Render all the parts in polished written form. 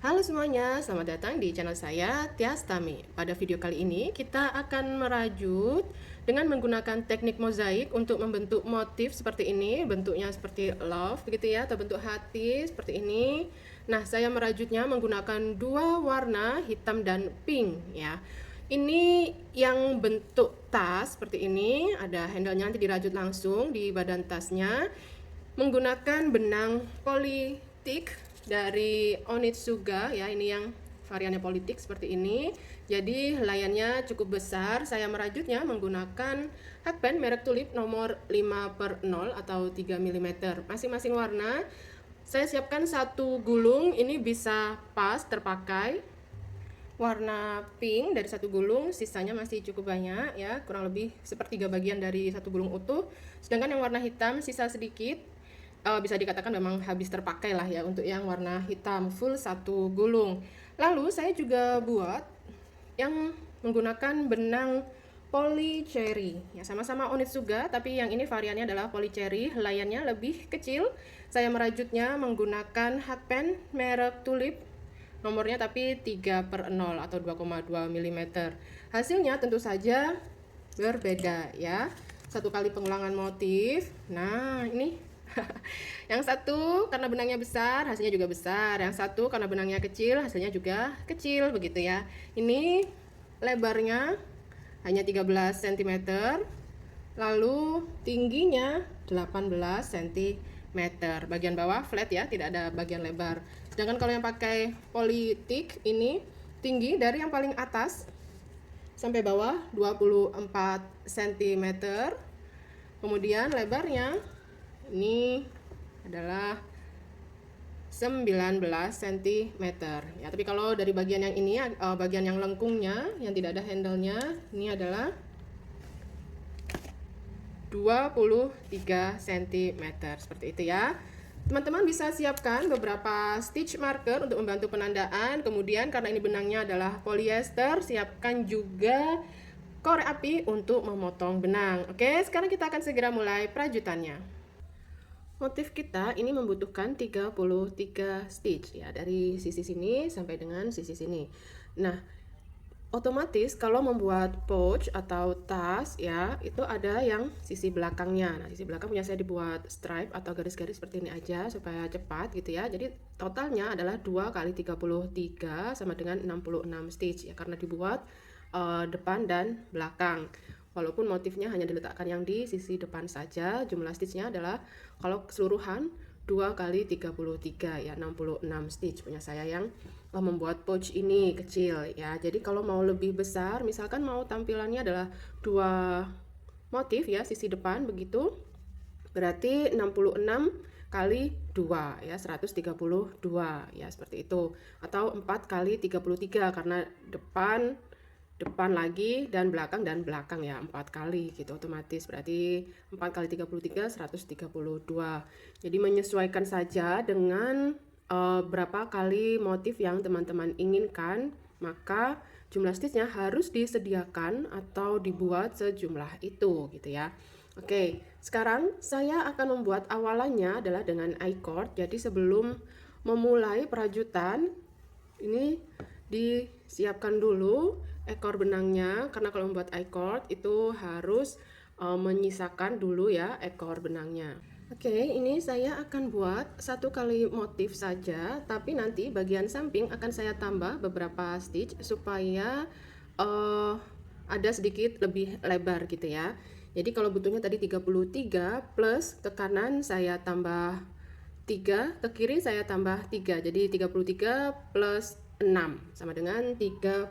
Halo semuanya, selamat datang di channel saya, Tias Tami. Pada video kali ini, kita akan merajut dengan menggunakan teknik mozaik untuk membentuk motif seperti ini. Bentuknya seperti love, begitu ya, atau bentuk hati seperti ini. Nah, saya merajutnya menggunakan dua warna, hitam dan pink ya. Ini yang bentuk tas seperti ini, ada handle-nya nanti dirajut langsung di badan tasnya menggunakan benang politik dari Onitsuga ya, ini yang variannya politik seperti ini. Jadi helaiannya cukup besar. Saya merajutnya menggunakan hakpen merek Tulip nomor 5/0 atau 3 mm. Masing-masing warna saya siapkan satu gulung, ini bisa pas terpakai. Warna pink dari satu gulung, sisanya masih cukup banyak ya, kurang lebih sepertiga bagian dari satu gulung utuh. Sedangkan yang warna hitam sisa sedikit, bisa dikatakan memang habis terpakai lah ya untuk yang warna hitam full satu gulung. Lalu saya juga buat yang menggunakan benang poly cherry ya, sama-sama Onitsuga tapi yang ini variannya adalah poly cherry, helaiannya lebih kecil. Saya merajutnya menggunakan hakpen merek Tulip nomornya tapi 3/0 atau 2,2 mm. Hasilnya tentu saja berbeda ya, satu kali pengulangan motif. Nah ini yang satu karena benangnya besar hasilnya juga besar, yang satu karena benangnya kecil hasilnya juga kecil, begitu ya. Ini lebarnya hanya 13 cm, lalu tingginya 18 cm. Bagian bawah flat ya, tidak ada bagian lebar. Sedangkan kalau yang pakai politik ini tinggi dari yang paling atas sampai bawah 24 cm, kemudian lebarnya ini adalah 19 cm ya. Tapi kalau dari bagian yang ini, bagian yang lengkungnya yang tidak ada handle-nya, ini adalah 23 cm seperti itu ya. Teman-teman bisa siapkan beberapa stitch marker untuk membantu penandaan. Kemudian karena ini benangnya adalah polyester, siapkan juga korek api untuk memotong benang. Oke, sekarang kita akan segera mulai perajutannya. Motif kita ini membutuhkan 33 stitch ya, dari sisi sini sampai dengan sisi sini. Nah, otomatis kalau membuat pouch atau tas ya, itu ada yang sisi belakangnya. Nah, sisi belakang punya saya dibuat stripe atau garis-garis seperti ini aja supaya cepat gitu ya. Jadi totalnya adalah 2 kali 33 sama dengan 66 stitch ya, karena dibuat depan dan belakang. Walaupun motifnya hanya diletakkan yang di sisi depan saja, jumlah stitchnya adalah kalau keseluruhan 2 kali 33 ya, 66 stitch punya saya yang membuat pouch ini kecil ya. Jadi kalau mau lebih besar, misalkan mau tampilannya adalah 2 motif ya, sisi depan begitu, berarti 66 kali 2 ya, 132 ya, seperti itu. Atau 4 kali 33 karena depan lagi dan belakang ya, 4 kali gitu, otomatis berarti 4 kali 33 132. Jadi menyesuaikan saja dengan berapa kali motif yang teman-teman inginkan, maka jumlah stitchnya harus disediakan atau dibuat sejumlah itu gitu ya. Oke, sekarang saya akan membuat awalannya adalah dengan I-cord. Jadi sebelum memulai perajutan ini disiapkan dulu ekor benangnya, karena kalau membuat I-cord itu harus menyisakan dulu ya ekor benangnya. Oke, ini saya akan buat satu kali motif saja, tapi nanti bagian samping akan saya tambah beberapa stitch supaya ada sedikit lebih lebar gitu ya. Jadi kalau butuhnya tadi 33 plus ke kanan saya tambah 3, ke kiri saya tambah 3. Jadi 33 plus 6 sama dengan 39.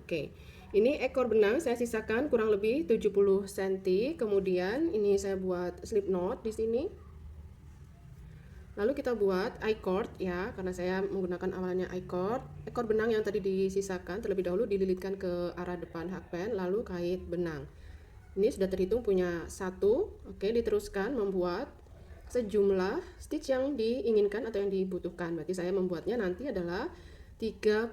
Oke. Ini ekor benang saya sisakan kurang lebih 70 cm. Kemudian ini saya buat slip knot di sini. Lalu kita buat I-cord ya, karena saya menggunakan awalannya I-cord. Ekor benang yang tadi disisakan terlebih dahulu dililitkan ke arah depan hakpen, lalu kait benang. Ini sudah terhitung punya 1. Oke, diteruskan membuat sejumlah stitch yang diinginkan atau yang dibutuhkan. Berarti saya membuatnya nanti adalah 39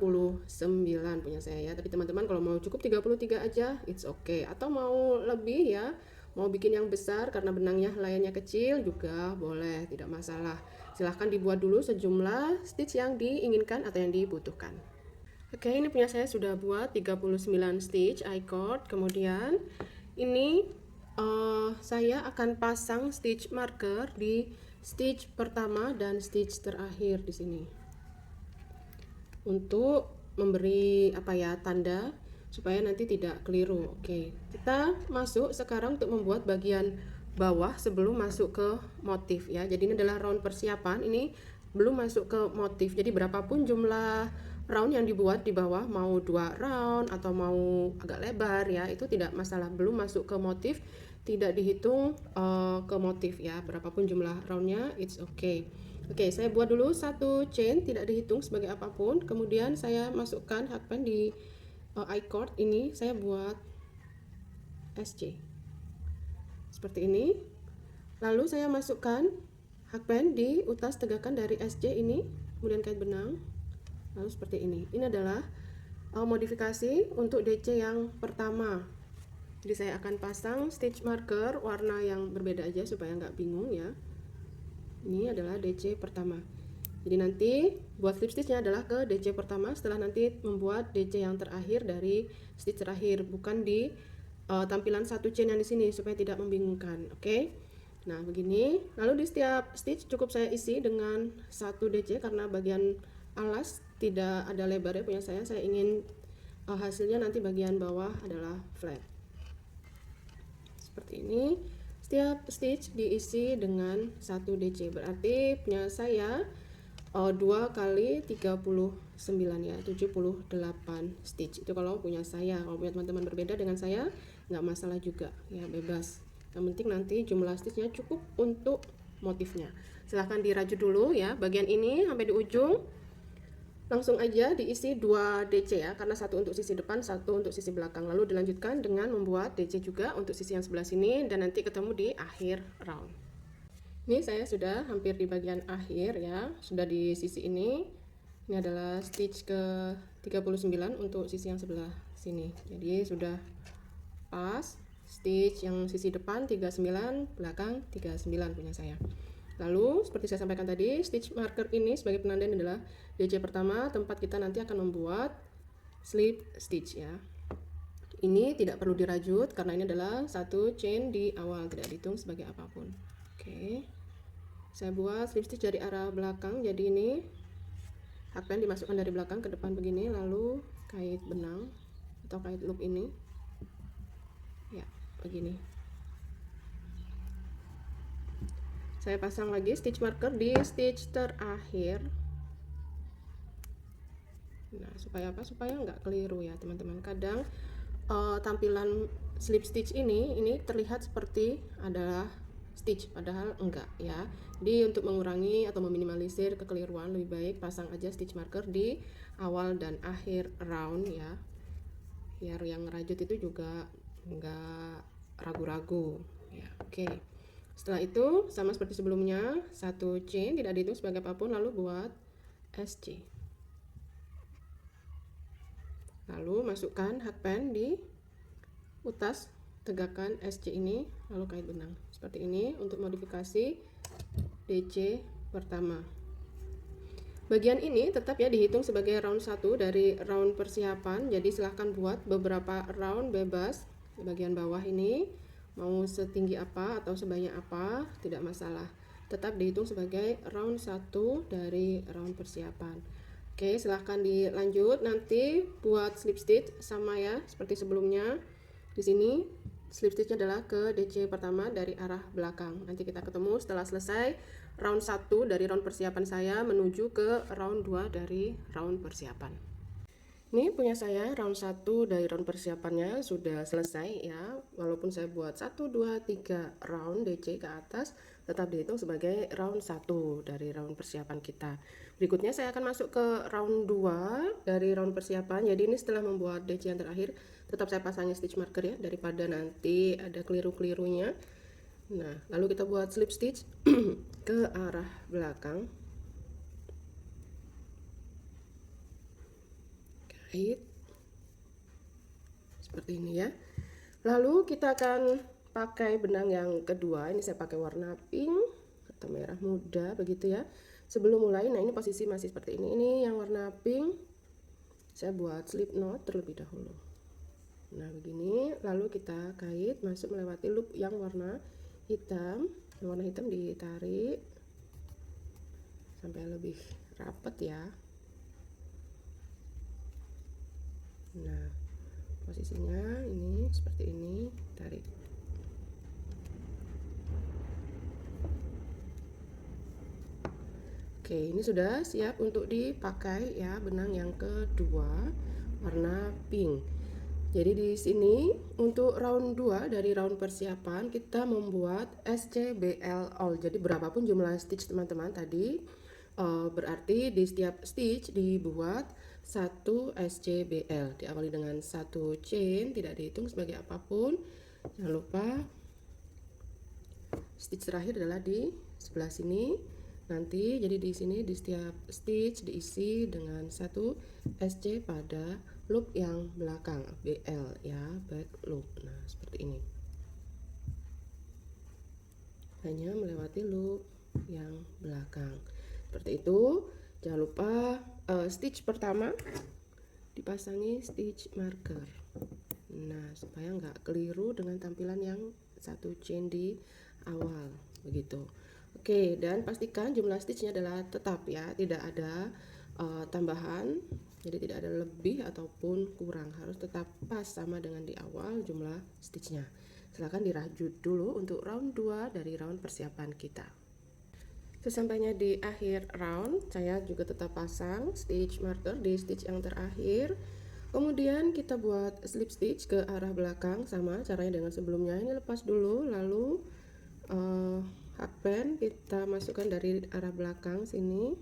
punya saya ya. Tapi teman-teman kalau mau cukup 33 aja, it's okay. Atau mau lebih ya, mau bikin yang besar karena benangnya helaiannya kecil juga boleh, tidak masalah. Silahkan dibuat dulu sejumlah stitch yang diinginkan atau yang dibutuhkan. Oke, ini punya saya sudah buat 39 stitch I-cord. Kemudian ini saya akan pasang stitch marker di stitch pertama dan stitch terakhir di sini untuk memberi tanda supaya nanti tidak keliru. Oke, kita masuk sekarang untuk membuat bagian bawah sebelum masuk ke motif ya. Jadi ini adalah round persiapan, ini belum masuk ke motif. Jadi berapapun jumlah round yang dibuat di bawah, mau 2 round atau mau agak lebar ya, itu tidak masalah, belum masuk ke motif, tidak dihitung ke motif ya. Berapapun jumlah roundnya, it's okay. Oke, saya buat dulu satu chain, tidak dihitung sebagai apapun. Kemudian saya masukkan hakpan di I-cord ini, saya buat SC seperti ini. Lalu saya masukkan hakpan di utas tegakan dari SC ini, kemudian kait benang. Lalu seperti ini. Ini adalah modifikasi untuk DC yang pertama. Jadi saya akan pasang stitch marker warna yang berbeda aja supaya nggak bingung ya. Ini adalah DC pertama. Jadi nanti buat slip stitchnya adalah ke DC pertama, setelah nanti membuat DC yang terakhir dari stitch terakhir, bukan di tampilan satu chain yang di sini supaya tidak membingungkan. Oke. Nah begini. Lalu di setiap stitch cukup saya isi dengan satu DC karena bagian alas tidak ada lebarnya punya saya. Saya ingin hasilnya nanti bagian bawah adalah flat. Seperti ini. Setiap stitch diisi dengan 1 DC, berarti punya saya 2 kali 39 ya, 78 stitch. Itu kalau punya saya. Kalau punya teman-teman berbeda dengan saya nggak masalah juga ya, bebas. Yang penting nanti jumlah stitchnya cukup untuk motifnya. Silahkan dirajut dulu ya, bagian ini sampai di ujung. Langsung aja diisi 2 DC ya, karena satu untuk sisi depan, satu untuk sisi belakang. Lalu dilanjutkan dengan membuat DC juga untuk sisi yang sebelah sini, dan nanti ketemu di akhir round. Ini saya sudah hampir di bagian akhir ya, sudah di sisi ini. Ini adalah stitch ke 39 untuk sisi yang sebelah sini. Jadi sudah pas, stitch yang sisi depan 39, belakang 39 punya saya. Lalu seperti saya sampaikan tadi, stitch marker ini sebagai penanda ini adalah DC pertama, tempat kita nanti akan membuat slip stitch ya. Ini tidak perlu dirajut karena ini adalah satu chain di awal, tidak dihitung sebagai apapun. Oke, saya buat slip stitch dari arah belakang. Jadi ini hakpan dimasukkan dari belakang ke depan begini, lalu kait benang atau kait loop ini ya begini. Saya pasang lagi stitch marker di stitch terakhir. Nah, supaya apa? Supaya nggak keliru ya teman-teman. Kadang tampilan slip stitch ini terlihat seperti adalah stitch, padahal enggak ya. Jadi untuk mengurangi atau meminimalisir kekeliruan, lebih baik pasang aja stitch marker di awal dan akhir round ya, biar yang rajut itu juga nggak ragu-ragu ya. Oke. Setelah itu sama seperti sebelumnya, satu chain tidak dihitung sebagai apapun, lalu buat SC. Lalu masukkan hakpan di utas tegakan SC ini, lalu kait benang. Seperti ini untuk modifikasi DC pertama. Bagian ini tetap ya dihitung sebagai round 1 dari round persiapan. Jadi silahkan buat beberapa round bebas di bagian bawah ini. Mau setinggi apa atau sebanyak apa tidak masalah, tetap dihitung sebagai round 1 dari round persiapan. Oke, silahkan dilanjut. Nanti buat slip stitch sama ya seperti sebelumnya. Di sini slip stitchnya adalah ke DC pertama dari arah belakang. Nanti kita ketemu setelah selesai round 1 dari round persiapan saya menuju ke round 2 dari round persiapan. Ini punya saya round 1 dari round persiapannya sudah selesai ya. Walaupun saya buat 1, 2, 3 round DC ke atas, tetap dihitung sebagai round 1 dari round persiapan kita. Berikutnya saya akan masuk ke round 2 dari round persiapan. Jadi ini setelah membuat DC yang terakhir, tetap saya pasangnya stitch marker ya, daripada nanti ada keliru-kelirunya. Nah, lalu kita buat slip stitch ke arah belakang. Kait seperti ini ya. Lalu kita akan pakai benang yang kedua. Ini saya pakai warna pink atau merah muda begitu ya. Sebelum mulai, nah ini posisi masih seperti ini yang warna pink, saya buat slip knot terlebih dahulu. Nah begini, lalu kita kait masuk melewati loop yang warna hitam. Yang warna hitam ditarik sampai lebih rapat ya. Nah posisinya ini seperti ini, tarik. Oke, ini sudah siap untuk dipakai ya, benang yang kedua warna pink. Jadi di sini untuk round 2 dari round persiapan kita membuat SCBL all. Jadi berapapun jumlah stitch teman-teman tadi, berarti di setiap stitch dibuat 1 SCBL. Diawali dengan 1 chain, tidak dihitung sebagai apapun. Jangan lupa stitch terakhir adalah di sebelah sini. Nanti jadi di sini di setiap stitch diisi dengan 1 SC pada loop yang belakang, BL ya, back loop. Nah seperti ini, hanya melewati loop yang belakang seperti itu. Jangan lupa stitch pertama dipasangi stitch marker, nah supaya nggak keliru dengan tampilan yang 1 chain di awal begitu. Oke, dan pastikan jumlah stitchnya adalah tetap ya, tidak ada tambahan, jadi tidak ada lebih ataupun kurang, harus tetap pas sama dengan di awal jumlah stitchnya. Silahkan dirajut dulu untuk round 2 dari round persiapan kita. Sesampainya di akhir round, saya juga tetap pasang stitch marker di stitch yang terakhir. Kemudian kita buat slip stitch ke arah belakang, sama caranya dengan sebelumnya. Ini lepas dulu, lalu hakpen kita masukkan dari arah belakang sini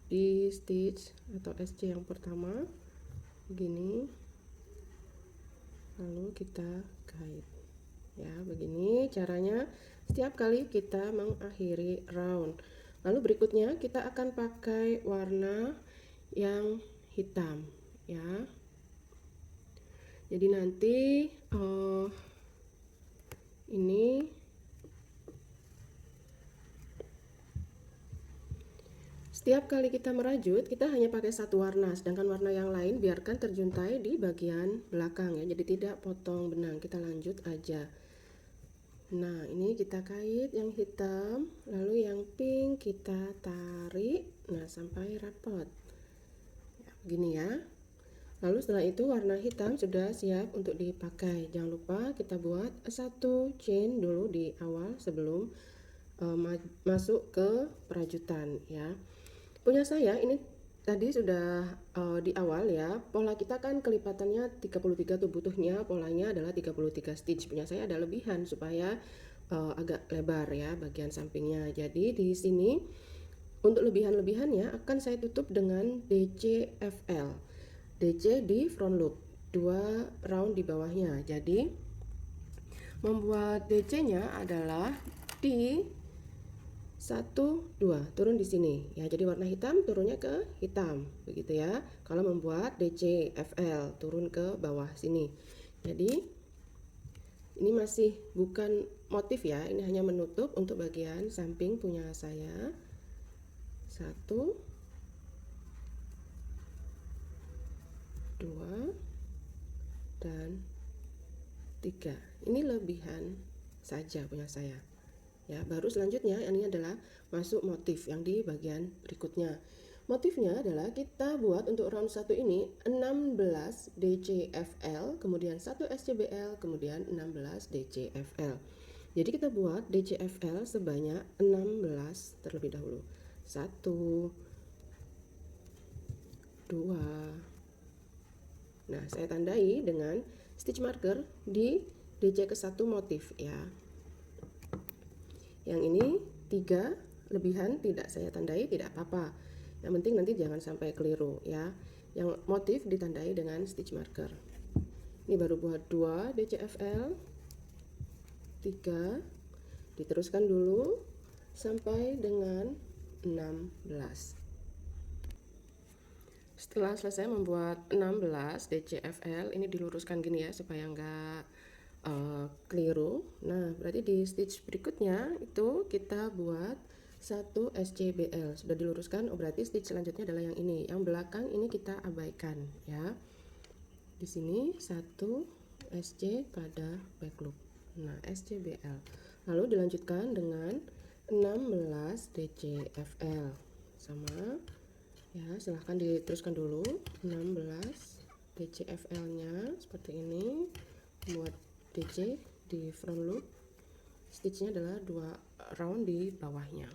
di stitch atau SC yang pertama begini, lalu kita kait ya. Begini caranya setiap kali kita mengakhiri round. Lalu berikutnya kita akan pakai warna yang hitam ya. Jadi nanti ini setiap kali kita merajut, kita hanya pakai satu warna, sedangkan warna yang lain biarkan terjuntai di bagian belakang ya. Jadi tidak potong benang, kita lanjut aja. Nah, ini kita kait yang hitam, lalu yang pink kita tarik, nah sampai rapat. Ya, begini ya. Lalu setelah itu warna hitam sudah siap untuk dipakai. Jangan lupa kita buat 1 chain dulu di awal sebelum masuk ke perajutan ya. Punya saya ini tadi sudah di awal ya, pola kita kan kelipatannya 33 tuh, butuhnya polanya adalah 33 stitch. Punya saya ada lebihan supaya agak lebar ya bagian sampingnya. Jadi di sini untuk lebihan-lebihannya akan saya tutup dengan DCFL. DC di front loop, 2 round di bawahnya. Jadi membuat DC-nya adalah di 1, 2 turun di sini ya. Jadi warna hitam turunnya ke hitam begitu ya. Kalau membuat DCFL turun ke bawah sini. Jadi ini masih bukan motif ya, ini hanya menutup untuk bagian samping punya saya. 1, 2 dan 3. Ini lebihan saja punya saya ya. Baru selanjutnya ini adalah masuk motif yang di bagian berikutnya. Motifnya adalah kita buat untuk round 1 ini 16 DCFL, kemudian 1 SCBL, kemudian 16 DCFL. Jadi kita buat DCFL sebanyak 16 terlebih dahulu. 1, 2. Nah, saya tandai dengan stitch marker di DC ke 1 motif ya. Yang ini 3 lebihan tidak saya tandai, tidak apa-apa. Yang penting nanti jangan sampai keliru ya. Yang motif ditandai dengan stitch marker. Ini baru buat 2 DCFL, 3, diteruskan dulu sampai dengan 16. Setelah selesai membuat 16 DCFL, ini diluruskan gini ya supaya nggak keliru. Nah, berarti di stitch berikutnya itu kita buat 1 SCBL sudah diluruskan. Oh, berarti stitch selanjutnya adalah yang ini. Yang belakang ini kita abaikan ya. Di sini 1 SC pada back loop. Nah, SCBL. Lalu dilanjutkan dengan 16 DCFL. Sama ya, silahkan diteruskan dulu. 16 DCFL-nya seperti ini. Buat DC di front loop. Stitchnya adalah 2 round di bawahnya.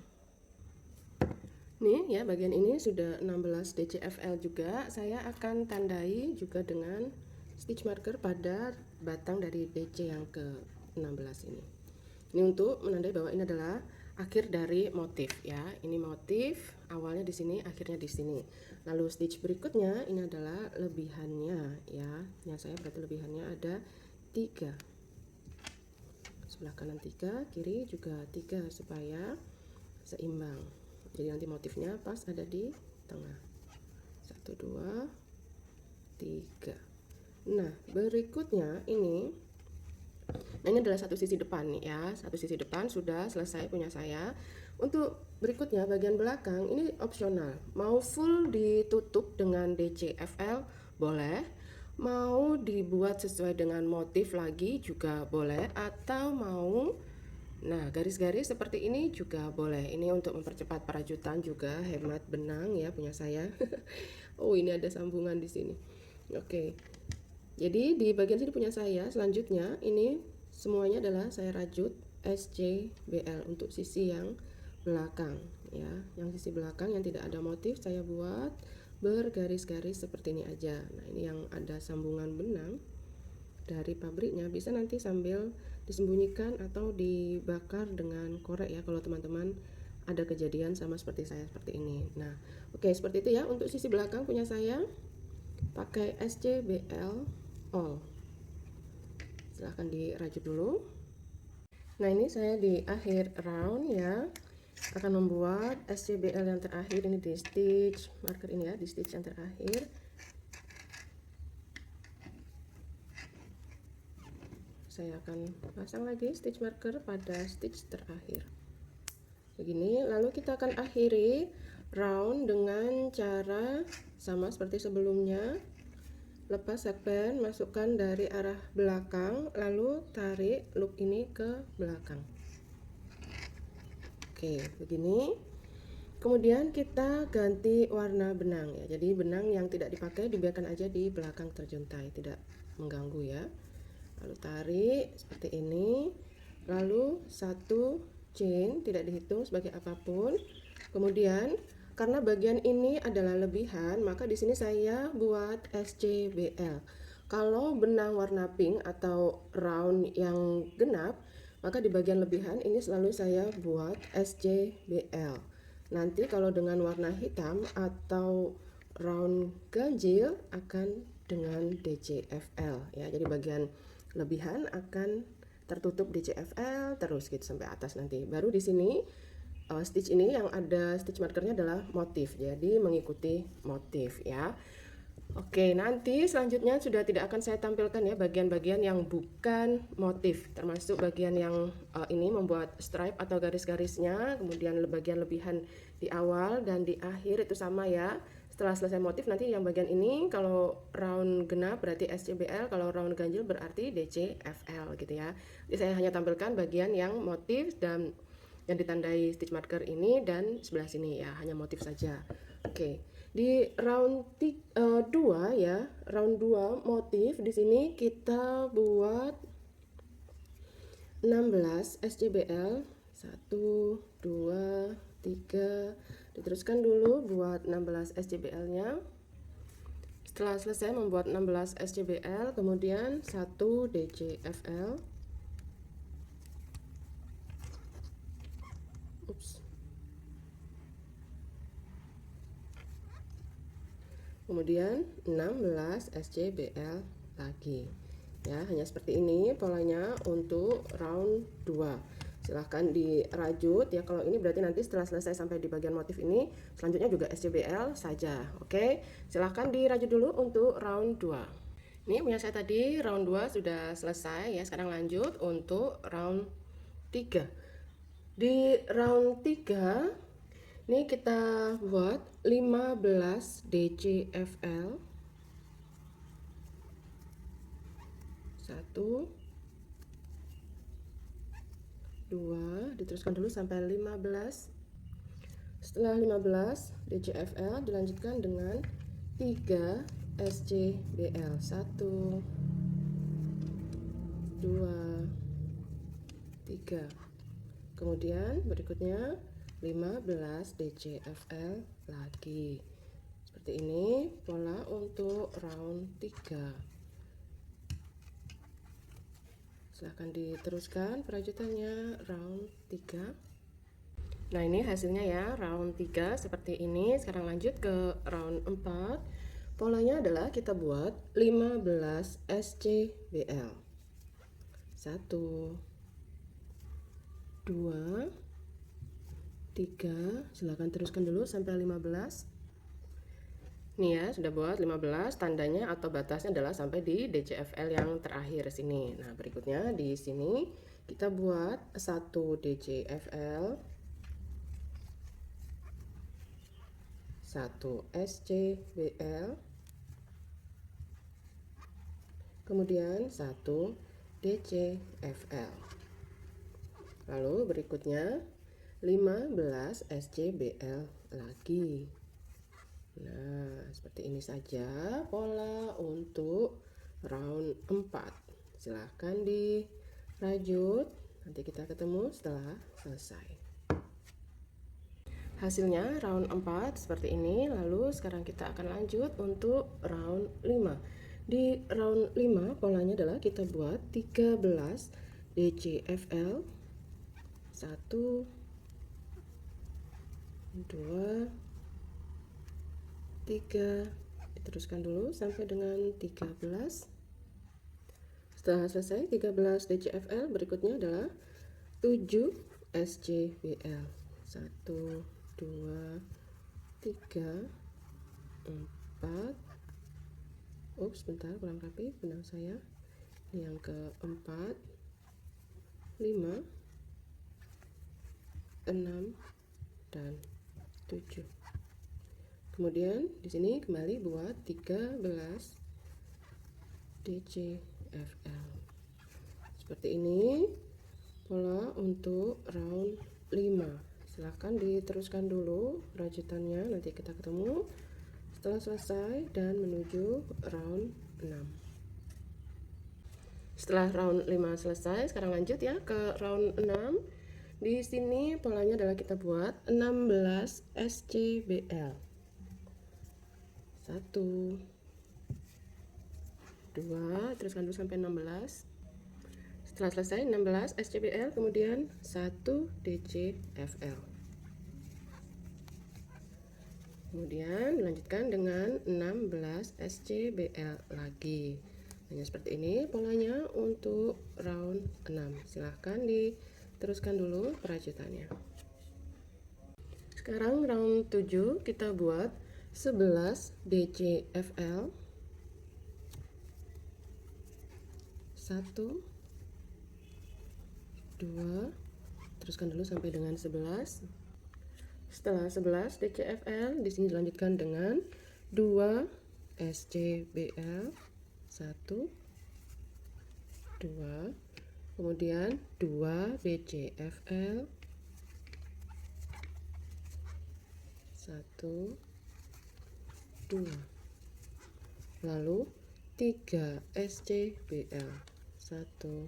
Nih ya, bagian ini sudah 16 DCFL juga. Saya akan tandai juga dengan stitch marker pada batang dari DC yang ke-16 ini. Ini untuk menandai bahwa ini adalah akhir dari motif ya. Ini motif, awalnya di sini, akhirnya di sini. Lalu stitch berikutnya ini adalah lebihannya ya. Yang saya berarti lebihannya ada 3. Sebelah kanan 3, kiri juga 3 supaya seimbang. Jadi nanti motifnya pas ada di tengah. 1, 2, 3. Nah, berikutnya ini. Nah, ini adalah satu sisi depan nih ya. Satu sisi depan sudah selesai punya saya. Untuk berikutnya bagian belakang ini opsional. Mau full ditutup dengan DCFL boleh. Mau dibuat sesuai dengan motif lagi juga boleh, atau mau garis-garis seperti ini juga boleh. Ini untuk mempercepat perajutan juga, hemat benang ya punya saya. Oh, ini ada sambungan di sini. Oke. Jadi di bagian sini punya saya, selanjutnya ini semuanya adalah saya rajut SCBL untuk sisi yang belakang ya. Yang sisi belakang yang tidak ada motif saya buat bergaris-garis seperti ini aja. Nah, ini yang ada sambungan benang dari pabriknya bisa nanti sambil disembunyikan atau dibakar dengan korek ya kalau teman-teman ada kejadian sama seperti saya seperti ini. Nah, oke, seperti itu ya untuk sisi belakang punya saya pakai SCBL all. Silahkan dirajut dulu. Nah, ini saya di akhir round ya akan membuat SCBL yang terakhir ini di stitch marker ini ya, di stitch yang terakhir. Saya akan pasang lagi stitch marker pada stitch terakhir begini. Lalu kita akan akhiri round dengan cara sama seperti sebelumnya. Lepas sekpen, masukkan dari arah belakang, lalu tarik loop ini ke belakang. Oke, begini. Kemudian kita ganti warna benang ya. Jadi benang yang tidak dipakai dibiarkan aja di belakang terjuntai, tidak mengganggu ya. Lalu tarik seperti ini, lalu 1 chain tidak dihitung sebagai apapun. Kemudian karena bagian ini adalah lebihan, maka di sini saya buat SCBL. Kalau benang warna pink atau round yang genap, maka di bagian lebihan ini selalu saya buat SCBL. Nanti kalau dengan warna hitam atau round ganjil akan dengan DCFL ya. Jadi bagian lebihan akan tertutup DCFL terus gitu sampai atas nanti. Baru di sini stitch ini yang ada stitch markernya adalah motif. Jadi mengikuti motif ya. Oke, nanti selanjutnya sudah tidak akan saya tampilkan ya bagian-bagian yang bukan motif, termasuk bagian yang ini membuat stripe atau garis-garisnya, kemudian bagian lebihan di awal dan di akhir itu sama ya. Setelah selesai motif nanti yang bagian ini kalau round genap berarti SCBL, kalau round ganjil berarti DCFL gitu ya. Jadi saya hanya tampilkan bagian yang motif dan yang ditandai stitch marker ini dan sebelah sini ya, hanya motif saja. Oke. Di round 2 ya, round 2 motif di sini kita buat 16 SCBL 1 2 3. Diteruskan dulu buat 16 SCBL-nya. Setelah selesai membuat 16 SCBL, kemudian 1 DCFL. Kemudian 16 SCBL lagi ya, hanya seperti ini polanya untuk round 2. Silahkan dirajut ya. Kalau ini berarti nanti setelah selesai sampai di bagian motif ini selanjutnya juga SCBL saja. Oke, silahkan dirajut dulu untuk round 2. Ini punya saya tadi round 2 sudah selesai ya. Sekarang lanjut untuk round 3. Di round 3 ini kita buat 15 DCFL. 1 2, diteruskan dulu sampai 15. Setelah 15 DCFL dilanjutkan dengan 3 SCBL. 1 2 3. Kemudian berikutnya 15 DCFL lagi. Seperti ini pola untuk round 3. Silahkan diteruskan perajutannya round 3. Nah, ini hasilnya ya, round 3 seperti ini. Sekarang lanjut ke round 4. Polanya adalah kita buat 15 SCBL. 1 2 3. Silahkan teruskan dulu sampai 15. Nih ya, sudah buat 15, tandanya atau batasnya adalah sampai di DCFL yang terakhir sini. Nah, berikutnya di sini kita buat 1 DCFL, 1 SCBL, kemudian 1 DCFL. Lalu berikutnya 15 SCBL lagi. Nah, seperti ini saja pola untuk round 4. Silahkan dirajut. Nanti kita ketemu setelah selesai. Hasilnya round 4 seperti ini. Lalu sekarang kita akan lanjut untuk round 5. Di round 5 polanya adalah kita buat 13 DCFL. 1 2 3. Diteruskan dulu sampai dengan 13. Setelah selesai 13 DCFL, berikutnya adalah 7 SCBL. 1 2 3 4. Ups, bentar, kurang rapi benang saya. Ini yang keempat, 5 6 dan 7. Kemudian di sini kembali buat 13 DCFL. Seperti ini pola untuk round 5. Silahkan diteruskan dulu rajutannya, nanti kita ketemu setelah selesai dan menuju round 6. Setelah round 5 selesai, sekarang lanjut ya ke round 6. Di sini polanya adalah kita buat 16 SCBL. 1 2, teruskan dulu sampai 16. Setelah selesai 16 SCBL, kemudian 1 DCFL. Kemudian dilanjutkan dengan 16 SCBL lagi. Hanya seperti ini polanya untuk round 6. Silahkan diteruskan dulu perajutannya. Sekarang round 7 kita buat 11 DCFL. 1 2, teruskan dulu sampai dengan 11. Setelah 11 DCFL, di sini dilanjutkan dengan 2 SCBL. 1 2, kemudian 2 DCFL. 1 2, lalu 3 SCBL. 1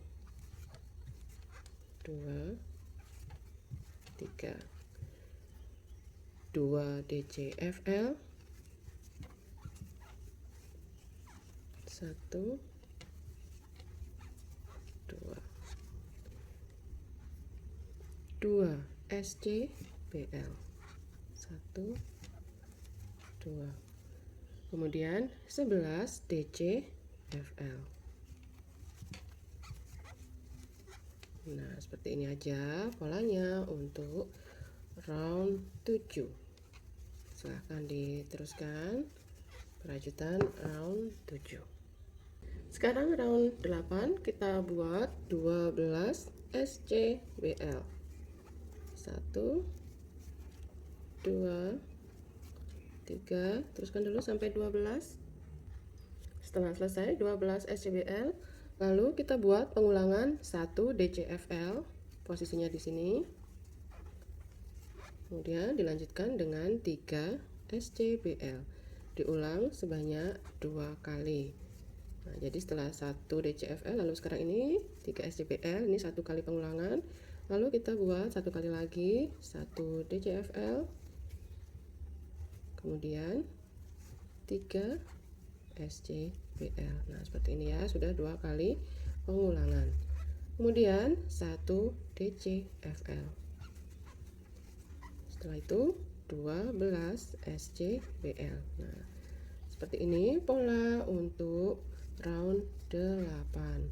2 3, 2 DCFL. 1 2, 2 SCBL. 1 2, kemudian 11 DCFL. Nah, seperti ini aja polanya untuk round 7. Silahkan diteruskan perajutan round 7. Sekarang round 8 kita buat 12 SCBL. 1, 2, 3, teruskan dulu sampai 12. Setelah selesai 12 SCBL, lalu kita buat pengulangan 1 DCFL, posisinya di sini. Kemudian dilanjutkan dengan 3 SCBL, diulang sebanyak 2 kali. Nah, jadi setelah 1 DCFL, lalu sekarang ini 3 SCBL, ini 1 kali pengulangan. Lalu kita buat 1 kali lagi 1 DCFL, kemudian 3 SCBL. Nah, seperti ini ya, sudah 2 kali pengulangan. Kemudian 1 DCFL. Setelah itu 12 SCBL. Nah, seperti ini pola untuk round 8.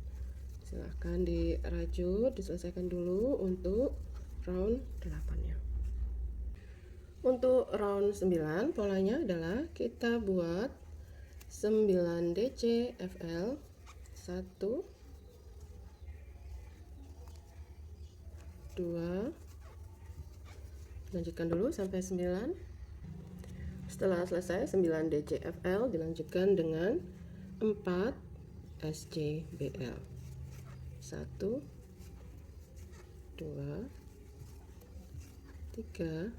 Silahkan dirajut, diselesaikan dulu untuk round 8-nya. Untuk round 9, polanya adalah kita buat 9 DCFL, 1, 2, lanjutkan dulu sampai 9. Setelah selesai 9 DCFL, dilanjutkan dengan 4 SCBL, 1, 2, 3,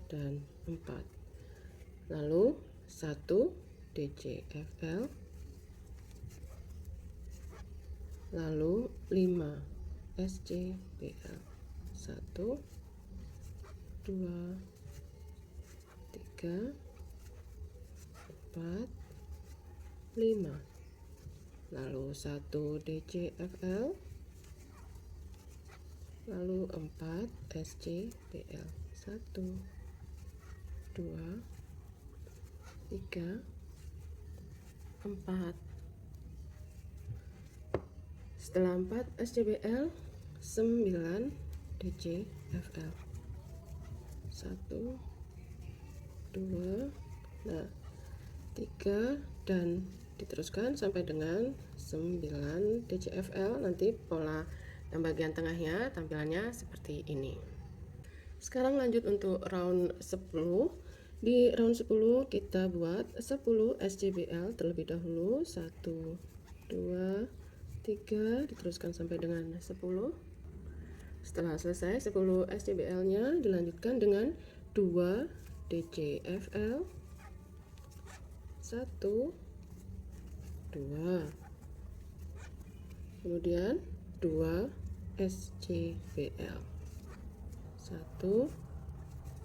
dan 4. Lalu 1 DCFL, lalu 5 SCBL, 1, 2, 3, 4, 5. Lalu 1 DCFL, lalu 4 SCBL, 1, 2, 3, 4. Setelah 4 SCBL, 9 DCFL, 1, 2, nah 3, dan diteruskan sampai dengan 9 DCFL. Nanti pola yang bagian tengahnya tampilannya seperti ini. Sekarang lanjut untuk round 10. Di round 10 kita buat 10 SCBL terlebih dahulu, 1, 2, 3, diteruskan sampai dengan 10. Setelah selesai 10 SCBL-nya, dilanjutkan dengan 2 DCFL, 1, 2, kemudian 2 SCBL, 1,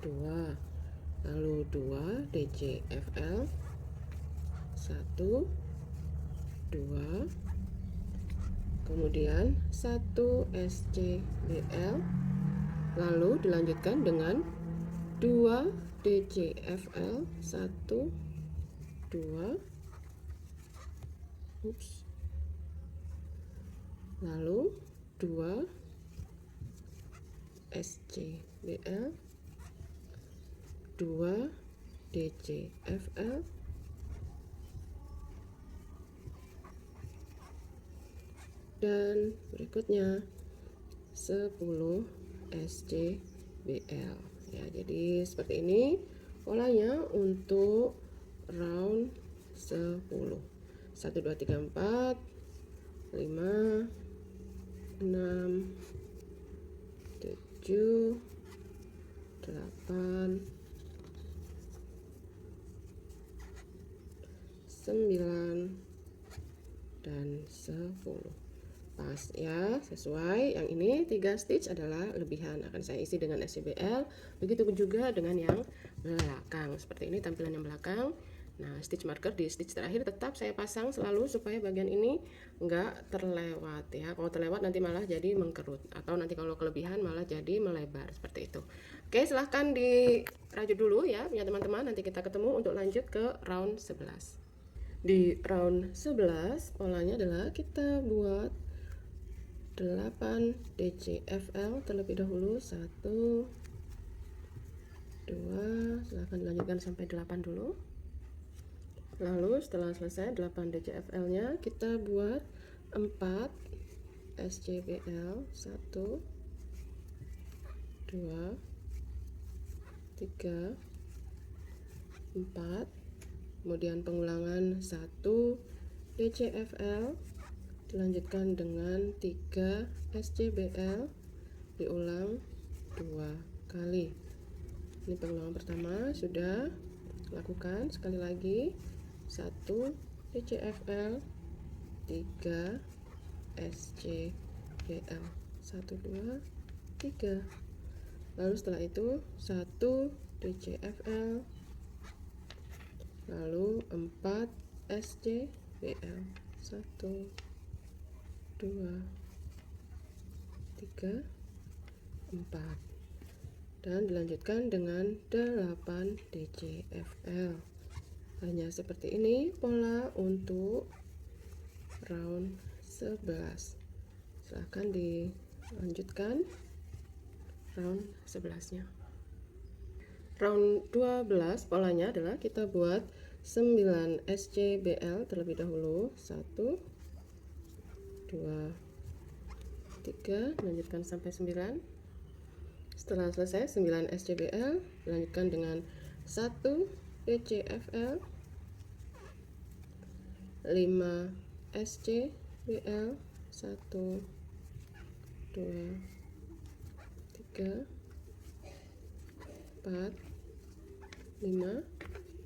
2, lalu 2 DCFL, 1, 2, kemudian 1 SCBL, lalu dilanjutkan dengan 2 DCFL, 1, 2, lalu 2 SCBL, 2 DCFL, dan berikutnya 10 SCBL ya. Jadi seperti ini polanya untuk round 10. 1, 2, 3, 4, 5, 6, 7, 8, 9, dan 10. Pas ya, sesuai. Yang ini 3 stitch adalah lebihan, akan saya isi dengan SCBL. Begitu juga dengan yang belakang. Seperti ini tampilan yang belakang. Nah, stitch marker di stitch terakhir tetap saya pasang selalu supaya bagian ini enggak terlewat ya. Kalau terlewat nanti malah jadi mengkerut, atau nanti kalau kelebihan malah jadi melebar seperti itu. Oke, silahkan dirajut dulu ya punya teman-teman. Nanti kita ketemu untuk lanjut ke round 11. Di round 11 polanya adalah kita buat 8 DCFL terlebih dahulu, 1, 2, silahkan dilanjutkan sampai 8 dulu. Lalu setelah selesai 8 DCFL nya kita buat 4 SCBL, 1, 2, 3, 4, kemudian pengulangan 1 DCFL dilanjutkan dengan 3 SCBL, diulang 2 kali. Ini pengulangan pertama sudah. Lakukan sekali lagi, 1 DCFL, 3 SCBL, 1 2 3. Lalu setelah itu 1 DCFL, lalu 4 SCBL, 1 2 3 4, dan dilanjutkan dengan 8 DCFL. Hanya seperti ini pola untuk round 11. Silahkan dilanjutkan round 11-nya. Round 12 polanya adalah kita buat 9 SCBL terlebih dahulu. 1 2 3, lanjutkan sampai 9. Setelah selesai 9 SCBL, dilanjutkan dengan 1 DCFL, 5 SCBL, 1 2 3 4 5,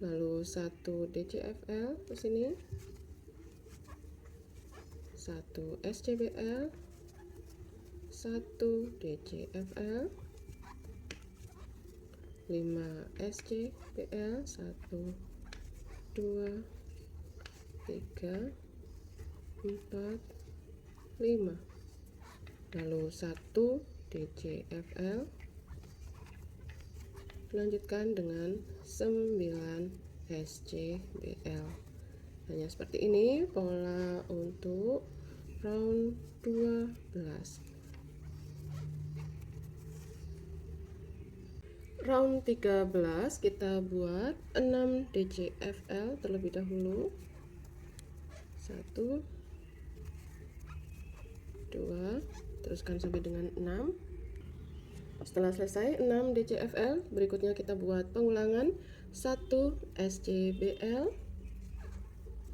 lalu 1 DCFL ke sini, 1 SCBL, 1 DCFL, 5 SCBL, 1 2 3 4 5, lalu 1 DCFL, lanjutkan dengan 9 SCBL. Hanya seperti ini pola untuk round 12. Round 13 kita buat 6 DCFL terlebih dahulu. 1 2, teruskan sampai dengan 6. Setelah selesai 6 DCFL, berikutnya kita buat pengulangan 1 SCBL,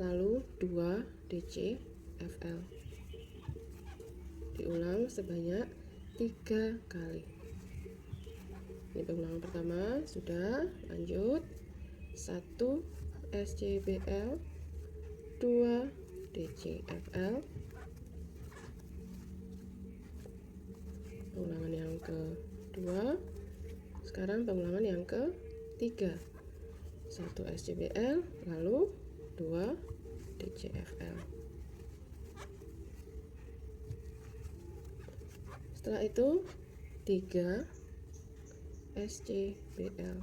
lalu 2 DCFL. Diulang sebanyak 3 kali. Ini pengulangan pertama sudah. Lanjut 1 SCBL, 2 DCFL, pengulangan yang kedua. Sekarang pengulangan yang ketiga, 1 SCBL, lalu 2 DCFL. Setelah itu 3 SCBL,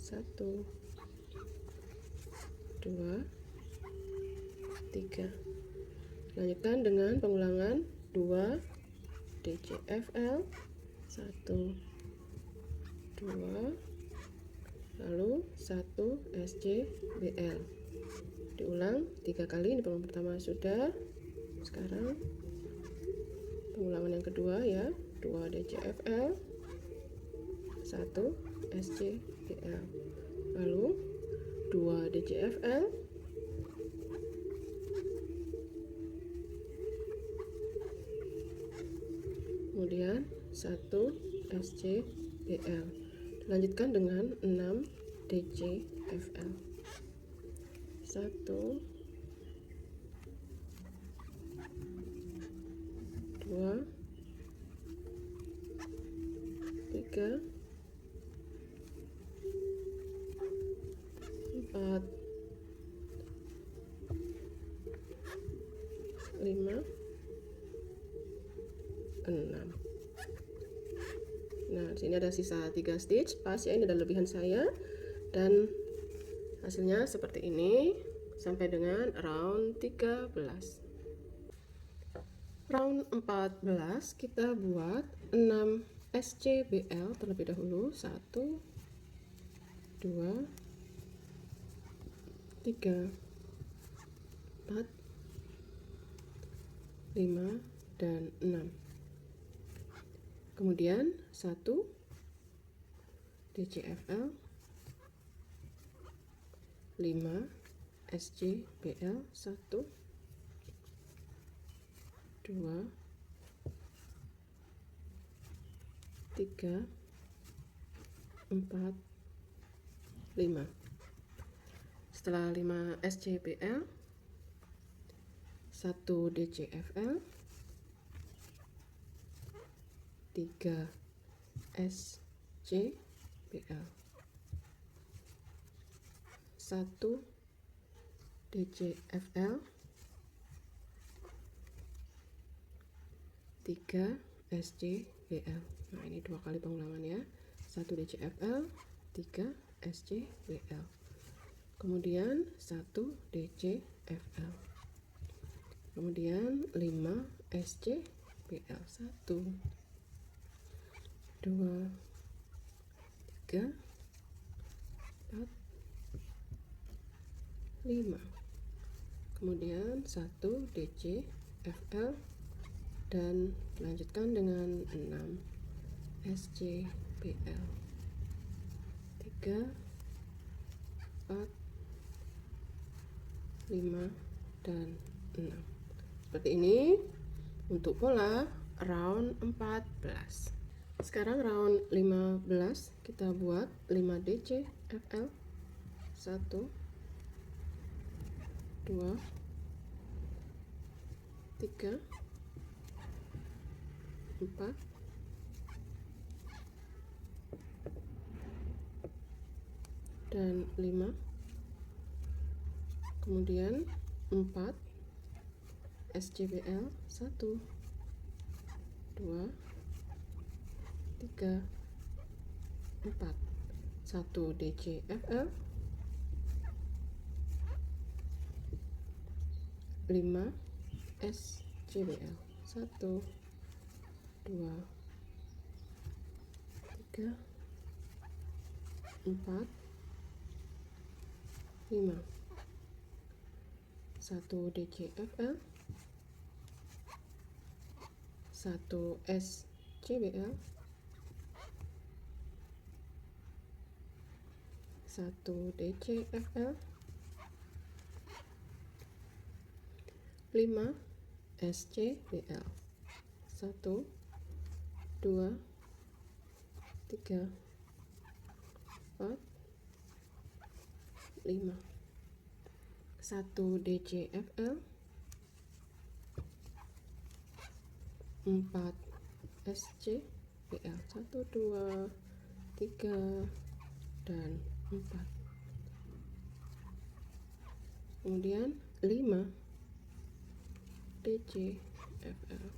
1 2 3. Lanjutkan dengan pengulangan 2 DCFL, 1 2, lalu 1 SCBL. Diulang 3 kali. Ini pengulangan pertama sudah. Sekarang pengulangan yang kedua ya, 2 DCFL, 1 SCBL, lalu 2 DCFL, kemudian 1 SCBL. Dilanjutkan dengan 6 DCFL, 1 2 3 4 5 6. Nah, di sini ada sisa 3 stitch pas ya, ini ada lebihan saya, dan hasilnya seperti ini sampai dengan round 13. Round 14 kita buat 6 SCBL terlebih dahulu. 1 2 3 4 5 dan 6. Kemudian 1 DCFL, 5 SCBL, 1 2 3 4 5. Setelah 5 SCBL, 1 DCFL, 3 SCBL, 1 DCFL, 3 SCBL. Nah, ini 2 kali pengulangan ya. 1 DCFL, 3 SCBL. Kemudian 1 DCFL. Kemudian 5 SCBL. 1 2 3 4 5. Kemudian 1 DCFL dan lanjutkan dengan 6 SCBL. 3 4 5 dan 6. Seperti ini untuk pola round 14. Sekarang round 15 kita buat 5 DCFL. 1 2 3 4 dan 5. Kemudian 4 SCBL, 1 2 3 4, 1 DCFL, 5 SCBL, 1 2 3 4 5, 1 DCFL, 1 SCBL, 1 DCFL, 5 SCBL, 1 2 3 4 5, 1 DCFL, 4 SCBL, 1 2 3 dan 4. Kemudian 5 DCFL,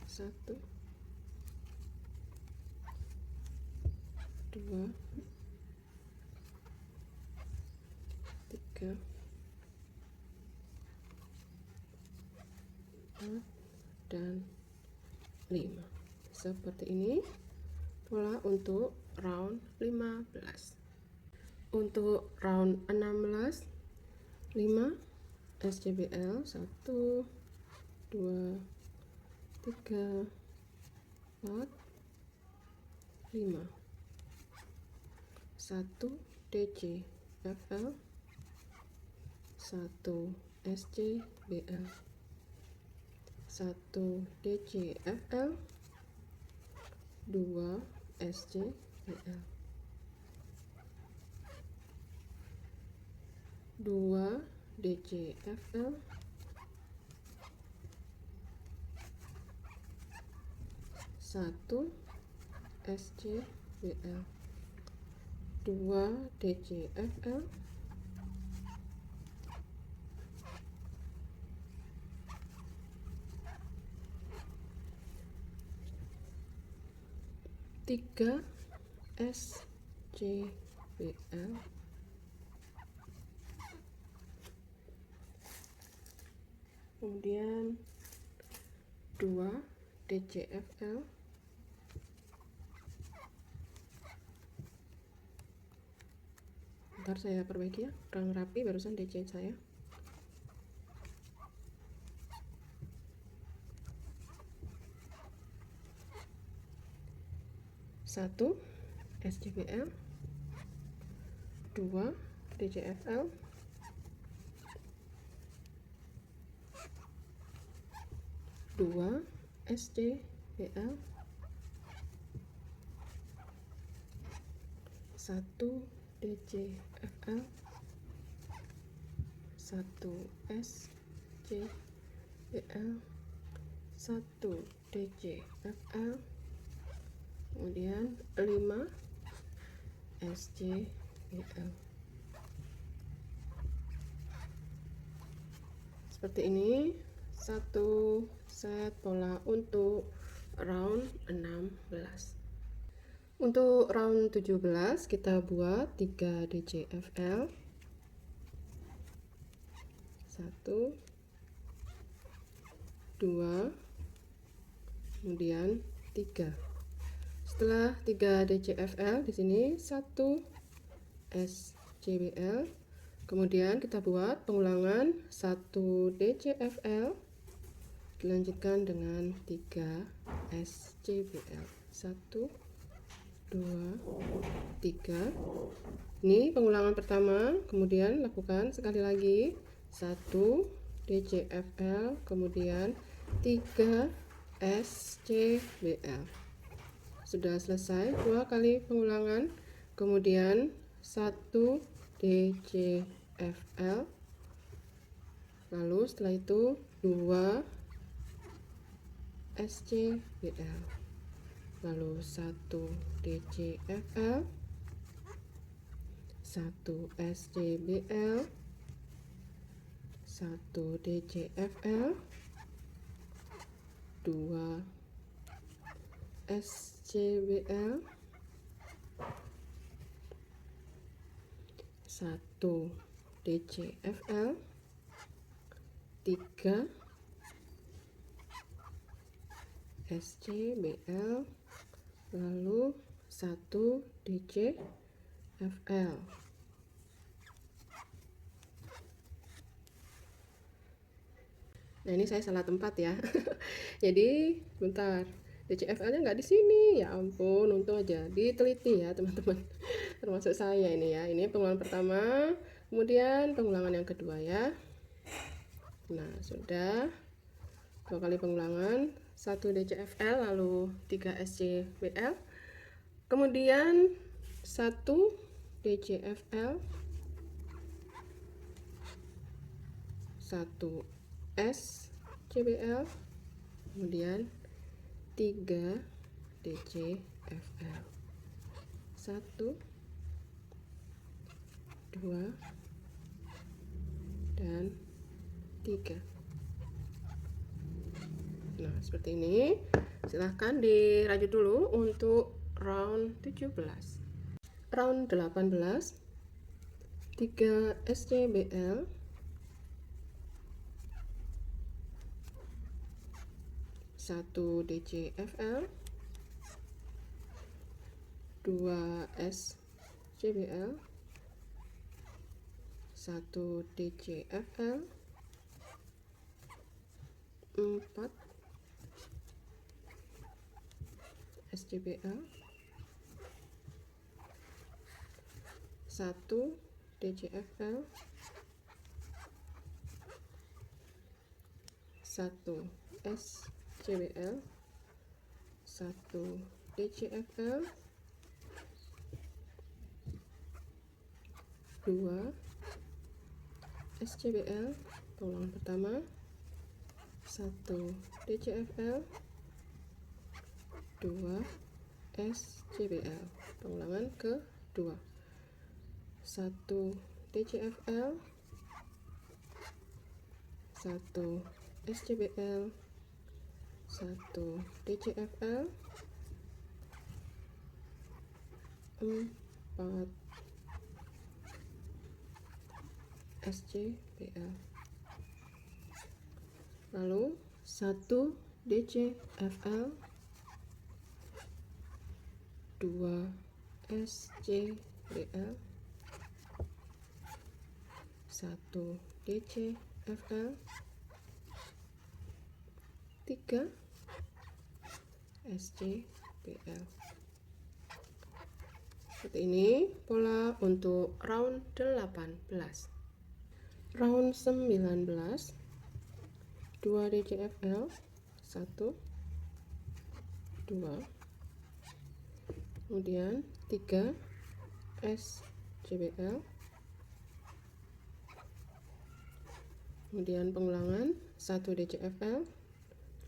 1 2 3 4 dan 5. Seperti ini pola untuk round 15. Untuk round 16, 5 SCBL, 1 2 3 4 5, 1 DCFL, 1 SCBL, 1 DCFL, 2 SCBL, 2 DCFL, 1 SCBL, 2 DCFL, 3 SCBL, kemudian 2 DCFL, ntar saya perbaiki ya, kurang rapi barusan DC saya. 1 SCBL, 2 DCFL, 2 SCBL, 1 DCFL, 1 SCBL, 1 DCFL, kemudian 5 SCBL. Seperti ini satu set pola untuk round 16. Untuk round 17 kita buat 3 DCFL, 1 2, kemudian 3. Setelah 3 DCFL di sini 1 SCBL, kemudian kita buat pengulangan 1 DCFL, dilanjutkan dengan 3 SCBL, 1 2 3. Ini pengulangan pertama, kemudian lakukan sekali lagi 1 DCFL, kemudian 3 SCBL. Sudah selesai 2 kali pengulangan, kemudian 1 DCFL, lalu setelah itu 2 SCBL, lalu 1 DCFL, 1 SCBL, 1 DCFL, 2 SCBL, 1 DCFL, 3 SCBL, lalu 1 DCFL. Nah, ini saya salah tempat ya. Jadi bentar, DCFL-nya nggak di sini. Ya ampun, untung aja. Diteliti ya teman-teman. Termasuk saya ini ya. Ini pengulangan pertama, kemudian pengulangan yang kedua ya. Nah, sudah 2 kali pengulangan, 1 DCFL, lalu 3 SCBL, kemudian 1 DCFL, 1 SCBL, kemudian 3 DCFL, 1 2 dan 3. Nah, seperti ini. Silahkan dirajut dulu untuk round 17. Round 18, 3 SCBL, 1 DCFL, 2 SCBL, 1 DCFL, 4 SCBL, 1 DCFL, 1 SCBL, 1 DCFL, 2 SCBL, pengulangan pertama, 1 DCFL, 2 SCBL, pengulangan kedua, 1 DCFL, 1 SCBL, 1 DCFL, 4 SCBL, lalu 1 DCFL, 2 SCBL, 1 DCFL, 3 SCBL. Seperti ini pola untuk round 18. Round 19, 2 DCFL, 1, 2, kemudian 3 SCBL, kemudian pengulangan 1 DCFL,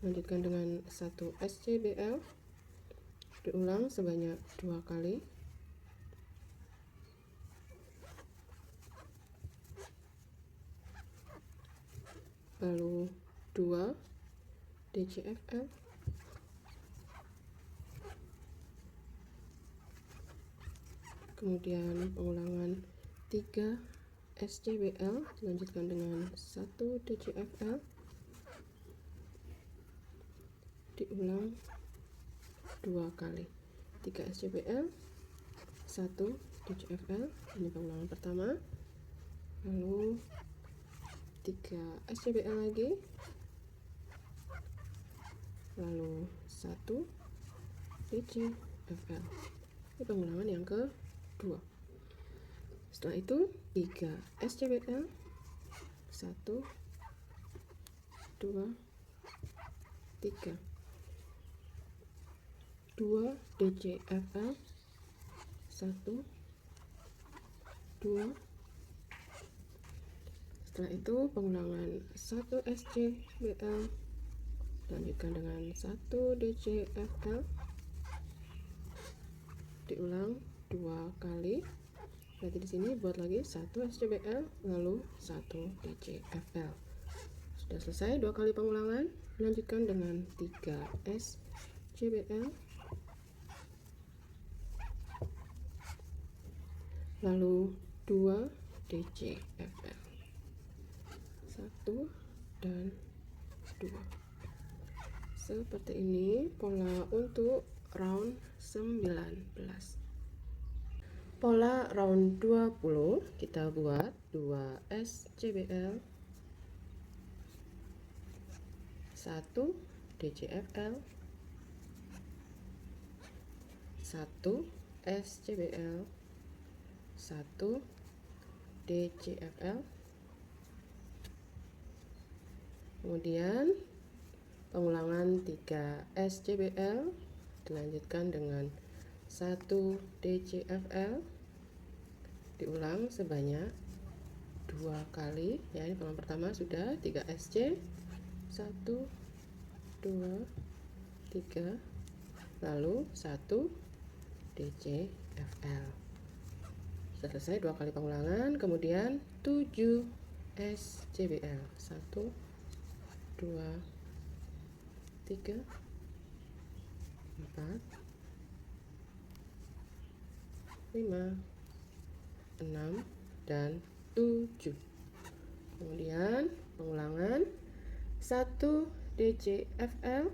lanjutkan dengan 1 SCBL, diulang sebanyak 2 kali. Lalu 2 DCFL, kemudian pengulangan 3 SCBL, dilanjutkan dengan 1 DCFL, diulang 2 kali. 3 SCBL, 1 DCFL, ini pengulangan pertama. Lalu 3 SCBL lagi, lalu 1 DCFL. Ini pengulangan yang kedua. Setelah itu 3 SCBL, 1, 2, 3, 2 DCFL, 1, 2. Setelah itu pengulangan 1 SCBL, lanjutkan dengan 1 DCFL, diulang 2 kali. Berarti di sini buat lagi 1 SCBL, lalu 1 DCFL. Sudah selesai 2 kali pengulangan. Lanjutkan dengan 3 SCBL, lalu 2 DCFL, 1 dan 2. Seperti ini pola untuk round 19. Pola round 20 kita buat 2 SCBL, 1 DCFL, 1 SCBL, 1 DCFL, kemudian pengulangan 3 SCBL, dilanjutkan dengan 1 DCFL, diulang sebanyak 2 kali. Ya, ini pengulangan pertama sudah 3 SC, 1, 2, 3, lalu 1 DCFL. Sudah selesai 2 kali pengulangan. Kemudian 7 SCBL, 1, 2, 3, 4, 5, 6, dan 7. Kemudian pengulangan 1 DCFL,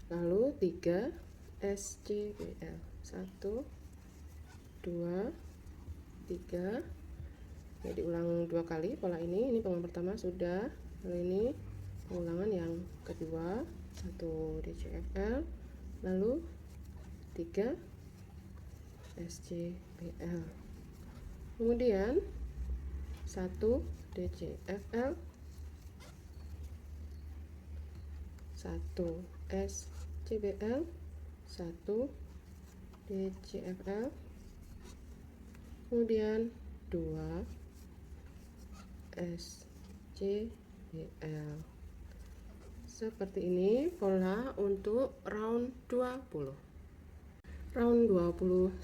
lalu 3 SCBL, 1, 2, 3. Ya, diulang 2 kali pola ini. Ini pengulangan pertama sudah. Lalu ini pengulangan yang kedua, 1 DCFL, lalu 3 SCBL, kemudian 1 DCFL, 1 SCBL, 1 DCFL, kemudian 2 SCBL. Seperti ini pola untuk round 20. Round 21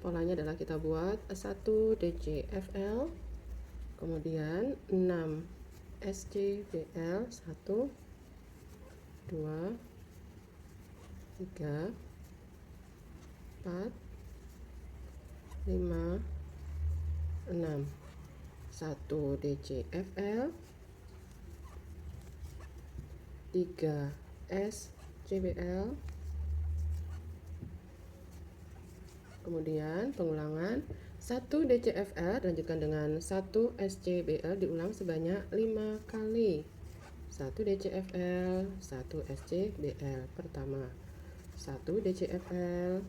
polanya adalah kita buat 1 DCFL, kemudian 6 SCBL, 1, 2, 3, 4, 5, 6, 1 DCFL, 3 SCBL, kemudian pengulangan 1 DCFL, lanjutkan dengan 1 SCBL, diulang sebanyak 5 kali. 1 DCFL, 1 SCBL pertama, 1 DCFL,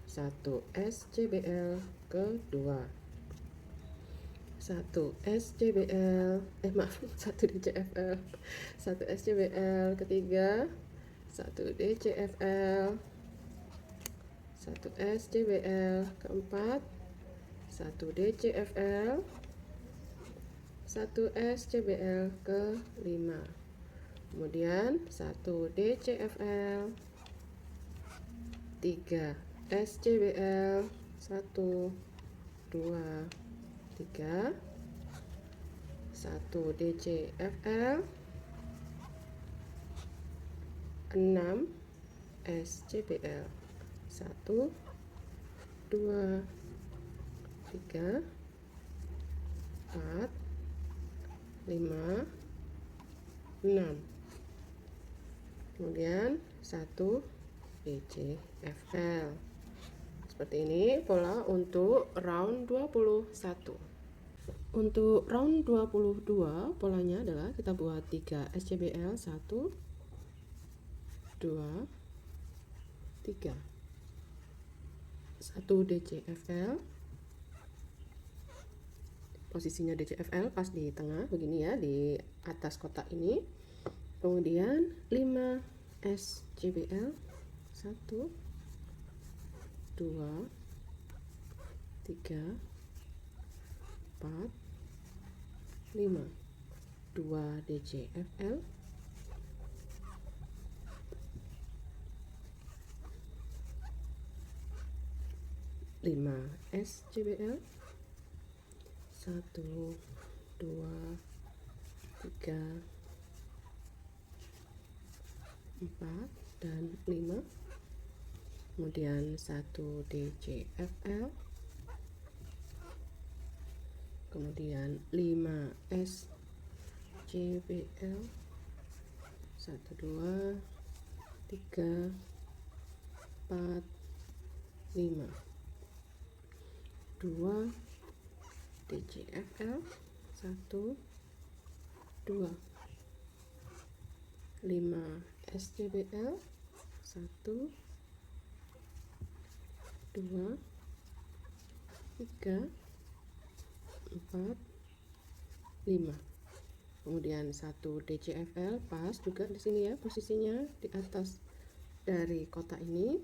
1 SCBL kedua, 1 SCBL, maaf, 1 DCFL, 1 SCBL ketiga, 1 DCFL, 1 SCBL keempat, 1 DCFL, 1 SCBL kelima, kemudian 1 DCFL, 3 SCBL, 1 2 3, 1 DCFL, 6 SCBL, 1 2 3 4 5 6, kemudian 1 DCFL. Seperti ini pola untuk round 21. Untuk round 22 polanya adalah kita buat 3 SCBL, 1 2 3, 1 DCFL, posisinya DCFL pas di tengah begini ya, di atas kotak ini, kemudian 5 SCBL, 1 2 3 4 5, 2 DCFL, 5 SCBL, 1 2 3 4 dan 5, kemudian 1 DCFL, kemudian 5 SCBL, 1 2 3 4 5, 2 DCFL, 1 2, 5 SCBL, 1 2 3 4 5, kemudian 1 DCFL pas juga di sini ya, posisinya di atas dari kotak ini,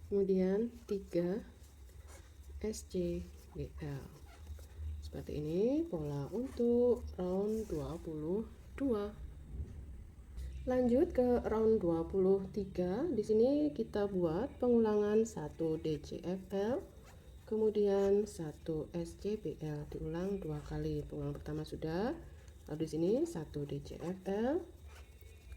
kemudian 3 SCBL. Seperti ini pola untuk round 22. Lanjut ke round 23. Di sini kita buat pengulangan 1 DCFL, kemudian 1 SCBL, diulang 2 kali. Pengulangan pertama sudah. Lalu di sini 1 DCFL,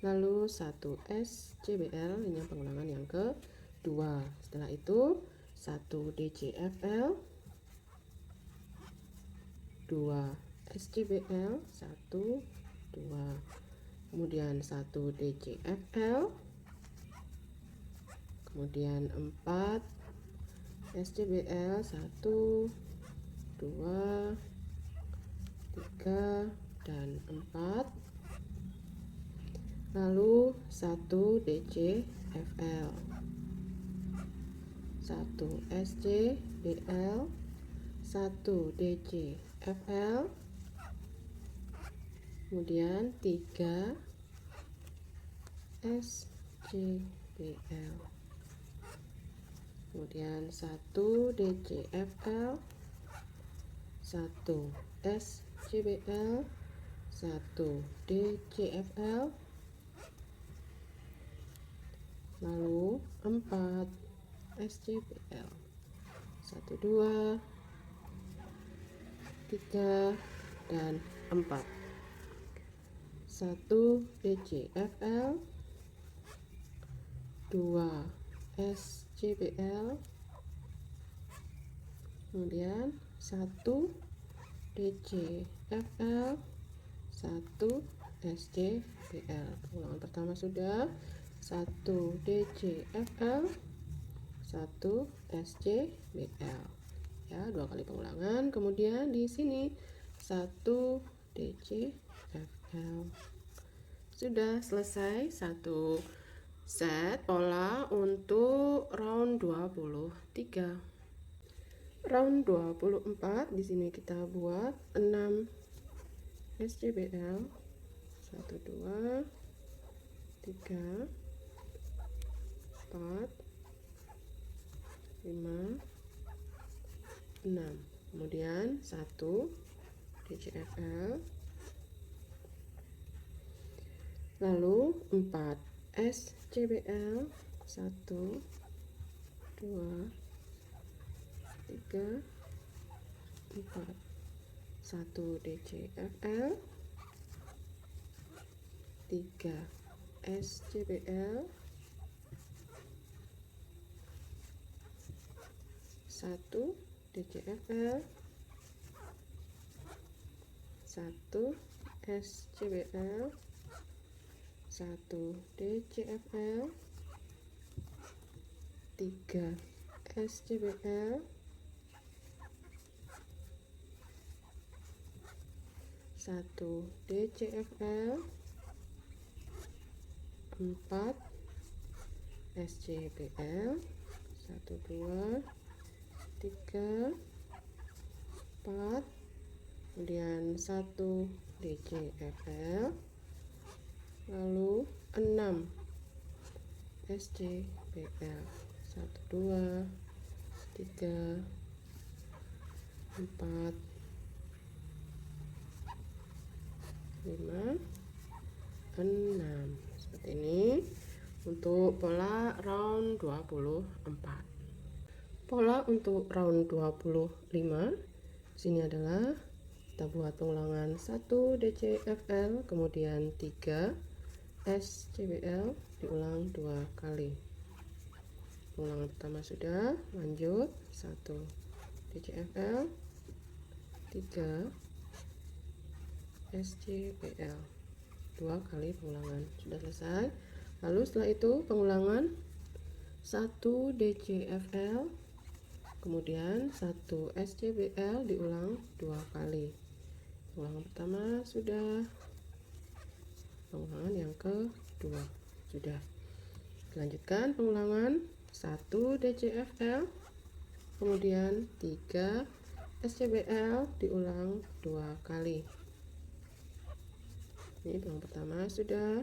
lalu 1 SCBL, ini pengulangan yang kedua. Setelah itu 1 DCFL, 2 SCBL, 1 2, kemudian 1 DCFL, kemudian 4 SCBL, 1 2 3 dan 4, lalu 1 DCFL, 1 SCBL, 1 DCFL, kemudian 3 SCBL, kemudian 1 DCFL, 1 SCBL, 1 DCFL, lalu 4 SCBL, 1 2 3 dan 4, 1 DCFL, 2 SCBL, kemudian 1 DCFL, 1 SCBL. Pengulangan pertama sudah. 1 DCFL, 1 SCBL. Ya, 2 kali pengulangan. Kemudian di sini 1 DCFL, Sudah selesai satu set pola untuk round 23. Round 24 di sini kita buat 6 SCBL 1 2 3 4 5 6, kemudian 1 DCFL, lalu 4 SCBL 1 2 3 4, 1 DCFL, 3 SCBL, 1 DCFL, 1 SCBL, 1 DCFL, 3 SCBL, 1 DCFL, 4 SCBL, 1 2 3 4, kemudian 1 DCFL, lalu 6 SCBL, 1 2 3 4 5 6, seperti ini untuk pola round 24. Pola untuk round 25 sini adalah kita buat pengulangan 1 DCFL, kemudian 3 SCBL diulang 2 kali. Pengulangan pertama sudah, lanjut 1 DCFL, 3 SCBL, 2 kali pengulangan, sudah selesai. Lalu setelah itu pengulangan 1 DCFL, kemudian 1 SCBL diulang 2 kali. Pengulangan pertama sudah, pengulangan yang kedua sudah. Lanjutkan pengulangan 1 DCFL, kemudian 3 SCBL diulang 2 kali. Ini pengulangan pertama sudah,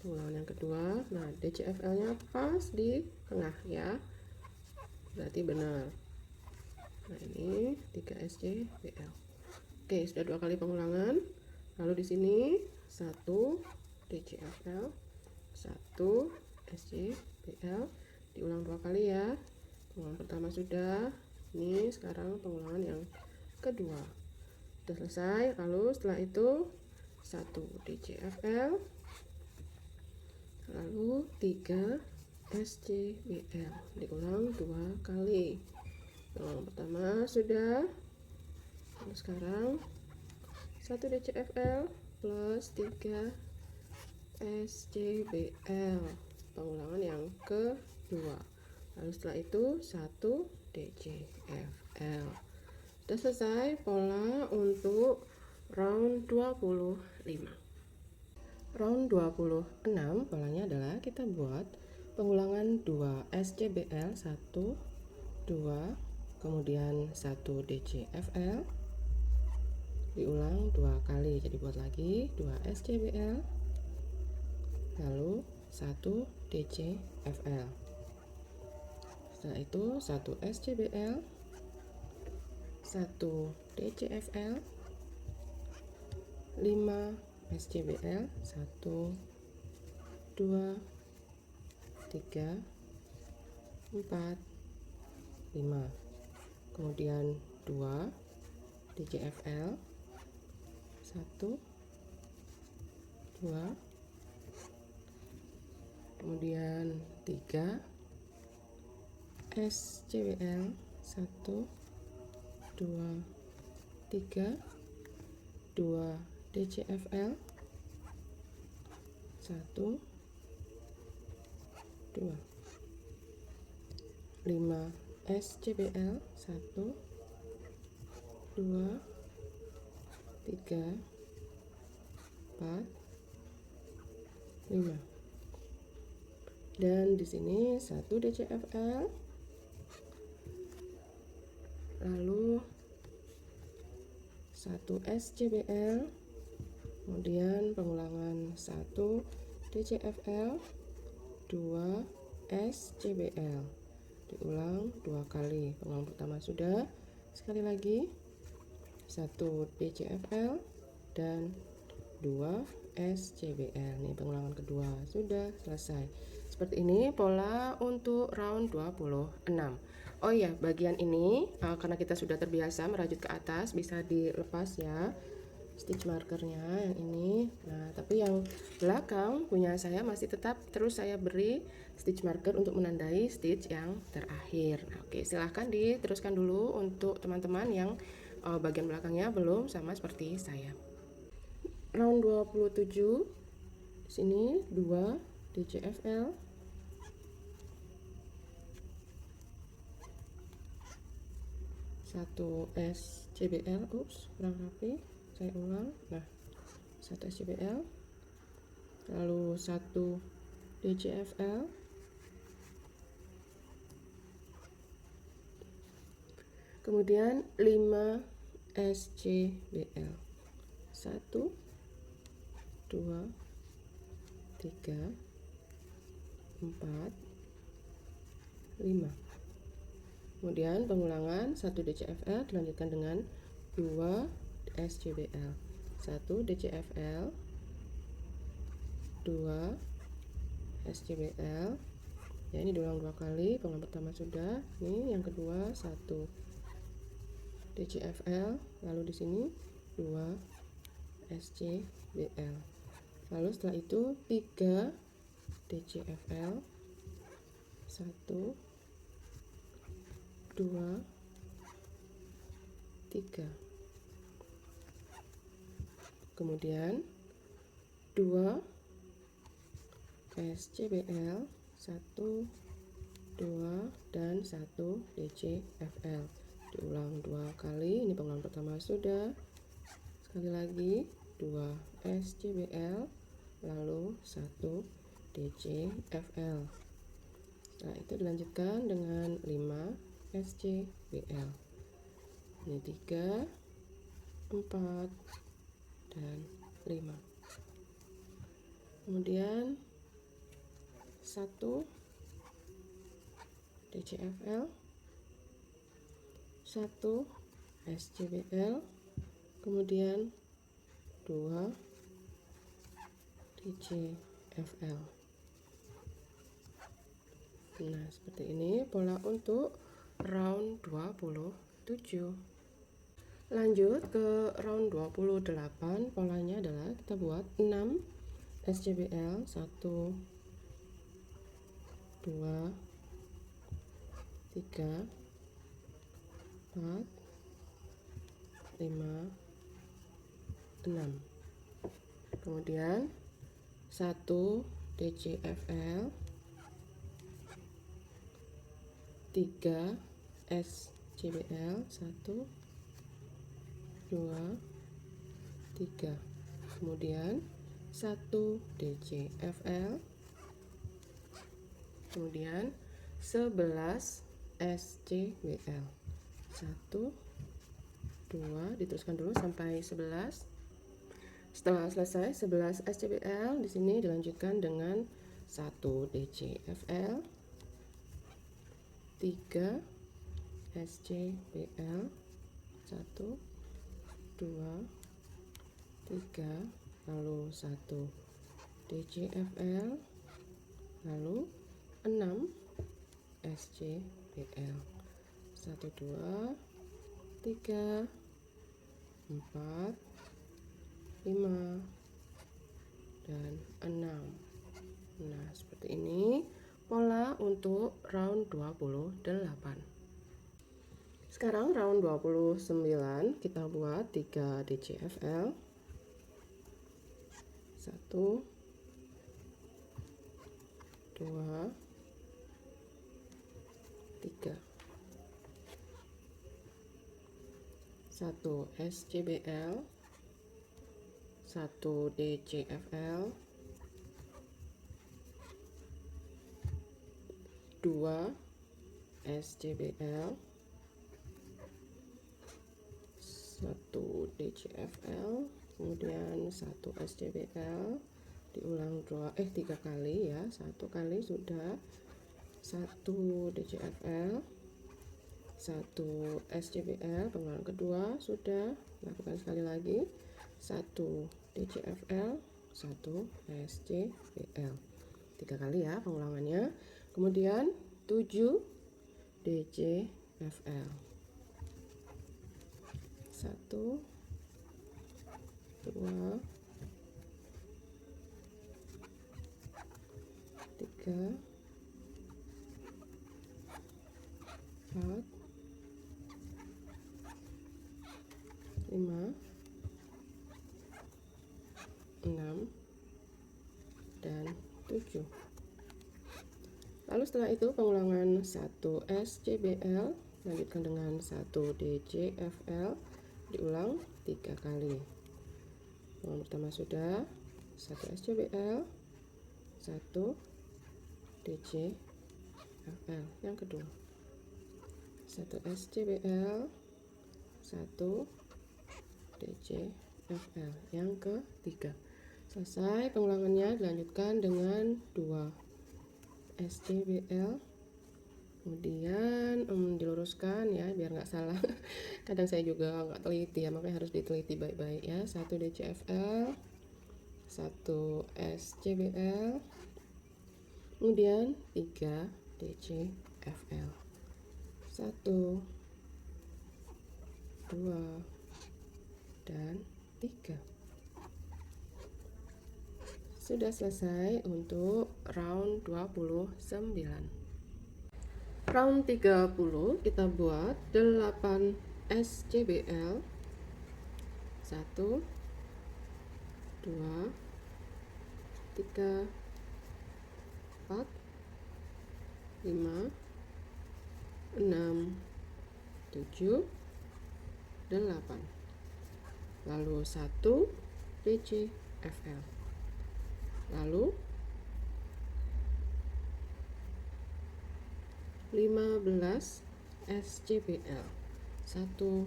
pengulangan yang kedua. Nah, DCFL nya pas di tengah ya, berarti benar. Nah, ini 3 SCBL. Oke, sudah 2 kali pengulangan. Lalu di sini 1 DCFL, 1 SCBL diulang 2 kali ya. Pengulangan pertama sudah. Ini sekarang pengulangan yang kedua. Sudah selesai. Lalu setelah itu 1 DCFL, lalu 3 SCBL diulang 2 kali. Pengulangan pertama sudah. Lalu sekarang 1 DCFL plus 3 SCBL, pengulangan yang kedua. Lalu setelah itu 1 DCFL. Sudah selesai pola untuk round 25. Round 26 polanya adalah kita buat pengulangan 2 SCBL 1 2, kemudian 1 DCFL diulang 2 kali. Jadi buat lagi 2 SCBL, lalu 1 DCFL. Setelah itu 1 SCBL, 1 DCFL, 5 SCBL, 1 2 3 4 5, kemudian 2 DCFL, 1 2, kemudian 3 SCBL, 1 2 3, 2 DCFL, 1 2, 5 SCBL, 1 2 3 4 5. Dan di sini 1 DCFL, lalu 1 SCBL, kemudian pengulangan 1 DCFL, 2 SCBL, diulang 2 kali. Pengulangan pertama sudah, sekali lagi 1 DCFL dan 2 SCBL. Nih pengulangan kedua sudah selesai. Seperti ini pola untuk round 26. Oh iya, bagian ini karena kita sudah terbiasa merajut ke atas, bisa dilepas ya stitch markernya yang ini. Nah, tapi yang belakang punya saya masih tetap terus saya beri stitch marker untuk menandai stitch yang terakhir. Nah, oke, silahkan diteruskan dulu untuk teman-teman yang bagian belakangnya belum sama seperti saya. Round 27, di sini 2 DCFL, 1 SCBL, kurang rapi, saya ulang. Nah, 1 SCBL, lalu 1 DCFL, kemudian 5 SCBL, 1 2 3 4 5. Kemudian pengulangan 1 DCFL dilanjutkan dengan 2 SCBL, 1 DCFL, 2 SCBL. Ya, ini diulang 2 kali. Pengulangan pertama sudah. Nih yang kedua 1 DCFL, lalu di sini 2 SCBL. Lalu setelah itu 3 DCFL, 1 2 3. Kemudian 2 SCBL, 1 2 dan 1 DCFL. Diulang 2 kali. Ini pengulangan pertama sudah. Sekali lagi 2 SCBL, lalu 1 DCFL. Setelah itu dilanjutkan dengan 5 SCBL. Ini 3 4 dan 5. Kemudian 1 DCFL, 1 SCBL, kemudian 2 DCFL. Nah, seperti ini pola untuk round 27. Lanjut ke round 28. Polanya adalah kita buat 6 SCBL, 1 2 3 4 5 6. Kemudian 1 DCFL, 3 SCBL, 1 2 3. Kemudian 1 DCFL, kemudian 11 SCBL, 1 2, diteruskan dulu sampai 11. Setelah selesai 11 SCBL, di sini dilanjutkan dengan 1 DCFL, 3 SCBL, 1 2 3, lalu 1 DCFL, lalu 6 SCBL, 1 2 3 4 5 dan 6. Nah, seperti ini pola untuk round 28. Sekarang round 29 kita buat 3 DCFL, 1 2 3, 1 SCBL, 1 DCFL, 2 SCBL, 1 DCFL, kemudian 1 SCBL, diulang 3 kali ya, 1 kali sudah, 1 DCFL, 1 SCBL, pengulangan kedua sudah, lakukan sekali lagi, 1 DCFL, 1 SCBL, 3 kali ya pengulangannya, kemudian 7 DCFL, 1 2 3 4 5 6 dan 7. Lalu setelah itu pengulangan 1 SCBL, lanjutkan dengan 1 DCFL, diulang 3 kali. Pengulangan pertama sudah, 1 SCBL, 1 DCFL, yang kedua 1 SCBL, 1 DCFL, yang ketiga. Selesai pengulangannya, dilanjutkan dengan 2 SCBL, kemudian diluruskan ya biar nggak salah. Kadang saya juga nggak teliti ya, makanya harus diteliti baik-baik ya. 1 DCFL, 1 SCBL, kemudian 3 DCFL, 1 2 dan 3. Sudah selesai untuk round 29. Round 30 kita buat 8 SCBL, 1 2 3 4 5 6 7 8, lalu 1 DCFL, lalu 15 SCBL, 1 2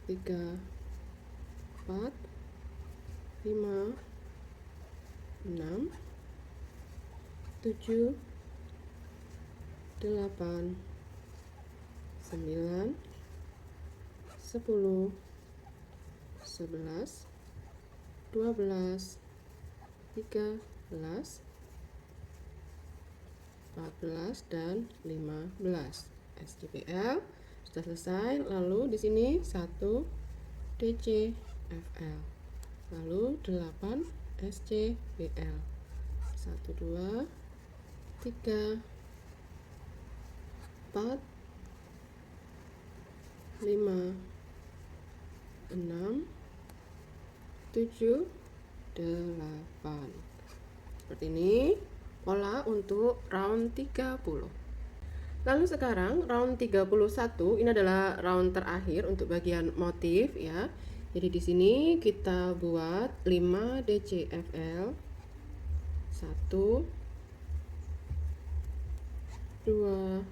3 4 5 6 7 8 9 10 11 12 13 14 dan 15 SCBL sudah selesai. Lalu di sini 1 DCFL, lalu 8 SCBL, 1 2 3 4 5 6 7 8. Seperti ini pola untuk round 30. Lalu sekarang round 31 ini adalah round terakhir untuk bagian motif ya. Jadi di sini kita buat 5 DCFL, 1 2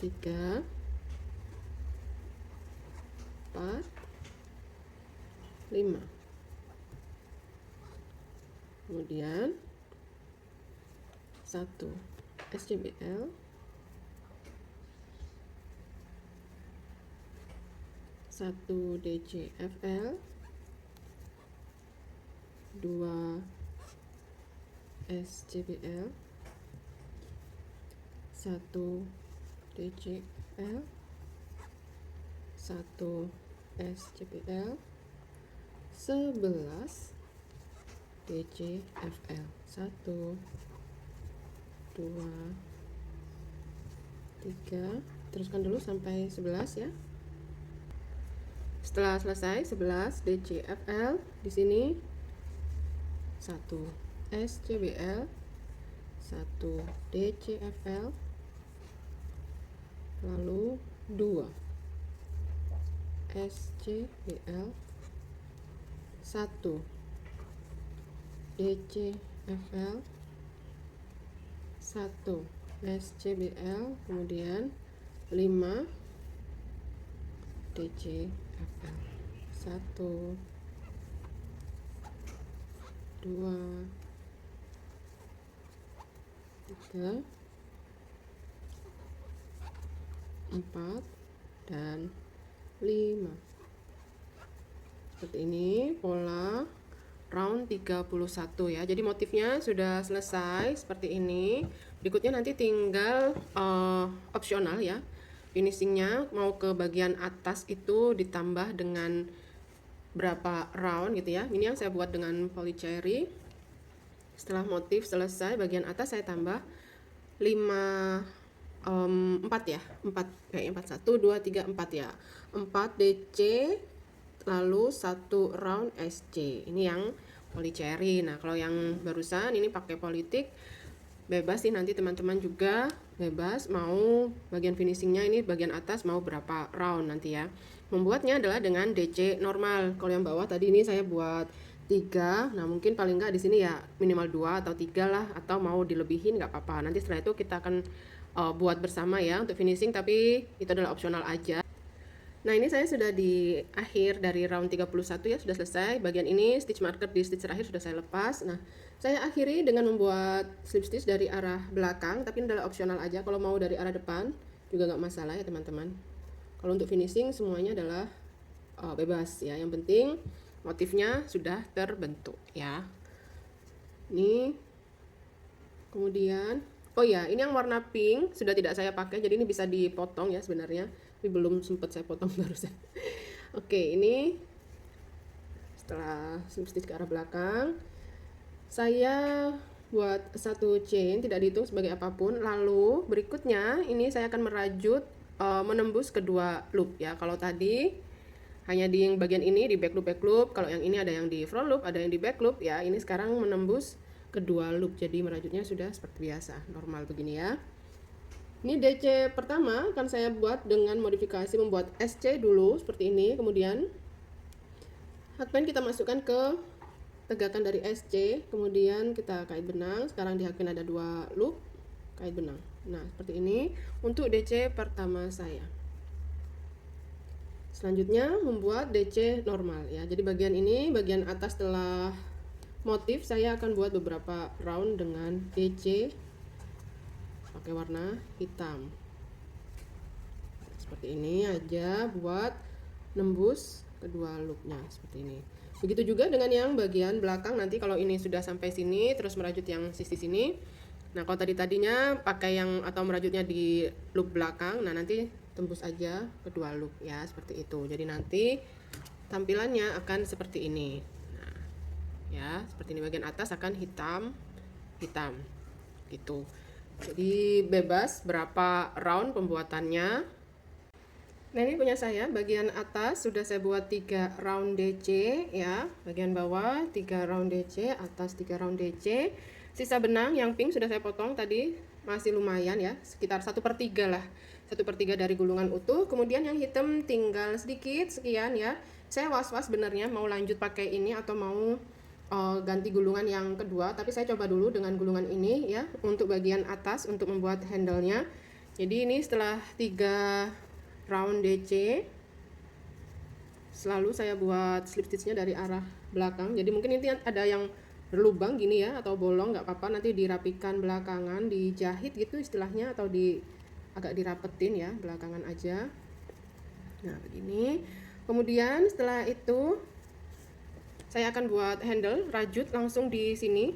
3 4 5, kemudian 1 SCBL, 1 DCFL, 2 SCBL, 1 DCFL, 1 SCBL, 11 DCFL, 1 2 3, teruskan dulu sampai 11 ya. Setelah selesai 11 DCFL, di sini 1 SCBL, 1 DCFL, lalu 2 SCBL, 1 DCFL, 1 SCBL, kemudian 5 DCFL, 1 2 3 4 dan 5. Seperti ini pola round 31 ya. Jadi motifnya sudah selesai seperti ini. Berikutnya nanti tinggal opsional ya. Finishingnya mau ke bagian atas itu ditambah dengan berapa round gitu ya. Ini yang saya buat dengan polycherry. Setelah motif selesai bagian atas saya tambah 5 4 ya, 4 kayak 4 1 2 3 4 ya. 4 DC lalu 1 round SC. Ini yang polycherry. Nah, kalau yang barusan ini pakai politik, bebas sih, nanti teman-teman juga bebas mau bagian finishingnya ini bagian atas mau berapa round nanti ya. Membuatnya adalah dengan DC normal. Kalau yang bawah tadi ini saya buat 3. Nah, mungkin paling nggak di sini ya minimal 2 atau 3 lah, atau mau dilebihin nggak apa-apa. Nanti setelah itu kita akan buat bersama ya untuk finishing, tapi itu adalah opsional aja. Nah, ini saya sudah di akhir dari round 31 ya, sudah selesai. Bagian ini stitch marker di stitch terakhir sudah saya lepas. Nah, saya akhiri dengan membuat slip stitch dari arah belakang, tapi ini adalah opsional aja. Kalau mau dari arah depan juga nggak masalah ya teman-teman. Kalau untuk finishing semuanya adalah bebas ya. Yang penting motifnya sudah terbentuk ya. Ini kemudian oh ya, ini yang warna pink sudah tidak saya pakai, jadi ini bisa dipotong ya sebenarnya, tapi belum sempat saya potong barusan. Oke, ini setelah slip stitch ke arah belakang, saya buat 1 chain, tidak dihitung sebagai apapun. Lalu berikutnya ini saya akan merajut menembus kedua loop ya. Kalau tadi hanya di yang bagian ini di back loop, kalau yang ini ada yang di front loop, ada yang di back loop ya. Ini sekarang menembus kedua loop, jadi merajutnya sudah seperti biasa, normal begini ya. Ini DC pertama akan saya buat dengan modifikasi membuat SC dulu seperti ini, kemudian hakpin kita masukkan ke tegakan dari SC, kemudian kita kait benang. Sekarang di hakpin ada 2 loop, kait benang. Nah, seperti ini untuk DC pertama saya. Selanjutnya membuat DC normal ya. Jadi bagian ini, bagian atas setelah motif, saya akan buat beberapa round dengan DC pakai warna hitam. Seperti ini aja buat nembus kedua loopnya seperti ini. Begitu juga dengan yang bagian belakang, nanti kalau ini sudah sampai sini terus merajut yang sisi sini. Nah, kalau tadinya pakai yang atau merajutnya di loop belakang, nah nanti tembus aja kedua loop ya, seperti itu. Jadi nanti tampilannya akan seperti ini. Ya, seperti ini, bagian atas akan hitam gitu. Jadi bebas berapa round pembuatannya. Nah, ini punya saya, bagian atas sudah saya buat 3 round DC ya, bagian bawah 3 round DC, atas 3 round DC. Sisa benang yang pink sudah saya potong tadi, masih lumayan ya, sekitar 1/3 lah, 1/3 dari gulungan utuh. Kemudian yang hitam tinggal sedikit, sekian ya. Saya was-was sebenarnya mau lanjut pakai ini atau mau ganti gulungan yang kedua, tapi saya coba dulu dengan gulungan ini ya untuk bagian atas untuk membuat handle-nya. Jadi ini setelah 3 round DC selalu saya buat slip stitch-nya dari arah belakang. Jadi mungkin ini ada yang berlubang gini ya atau bolong, nggak apa-apa, nanti dirapikan belakangan, dijahit gitu istilahnya, atau agak dirapetin ya belakangan aja. Nah, begini. Kemudian setelah itu saya akan buat handle, rajut langsung di sini.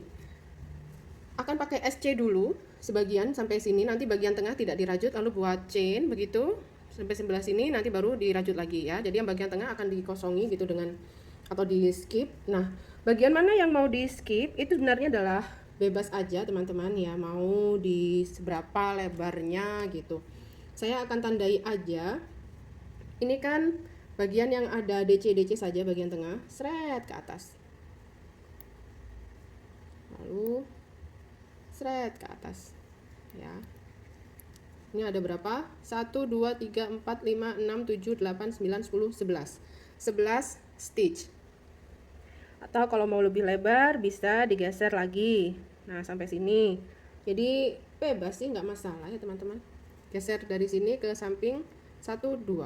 Akan pakai SC dulu sebagian sampai sini, nanti bagian tengah tidak dirajut, lalu buat chain begitu sampai sebelah sini, nanti baru dirajut lagi ya. Jadi yang bagian tengah akan dikosongi gitu dengan atau di skip. Nah, bagian mana yang mau di skip itu sebenarnya adalah bebas aja teman-teman ya, mau di seberapa lebarnya gitu. Saya akan tandai aja. Ini kan bagian yang ada DC saja, bagian tengah, seret ke atas. Lalu seret ke atas. Ya. Ini ada berapa? 1 2 3 4 5 6 7 8 9 10 11. 11 stitch. atau kalau mau lebih lebar bisa digeser lagi. Nah, sampai sini. Jadi bebas sih, nggak masalah ya teman-teman. Geser dari sini ke samping 1 2.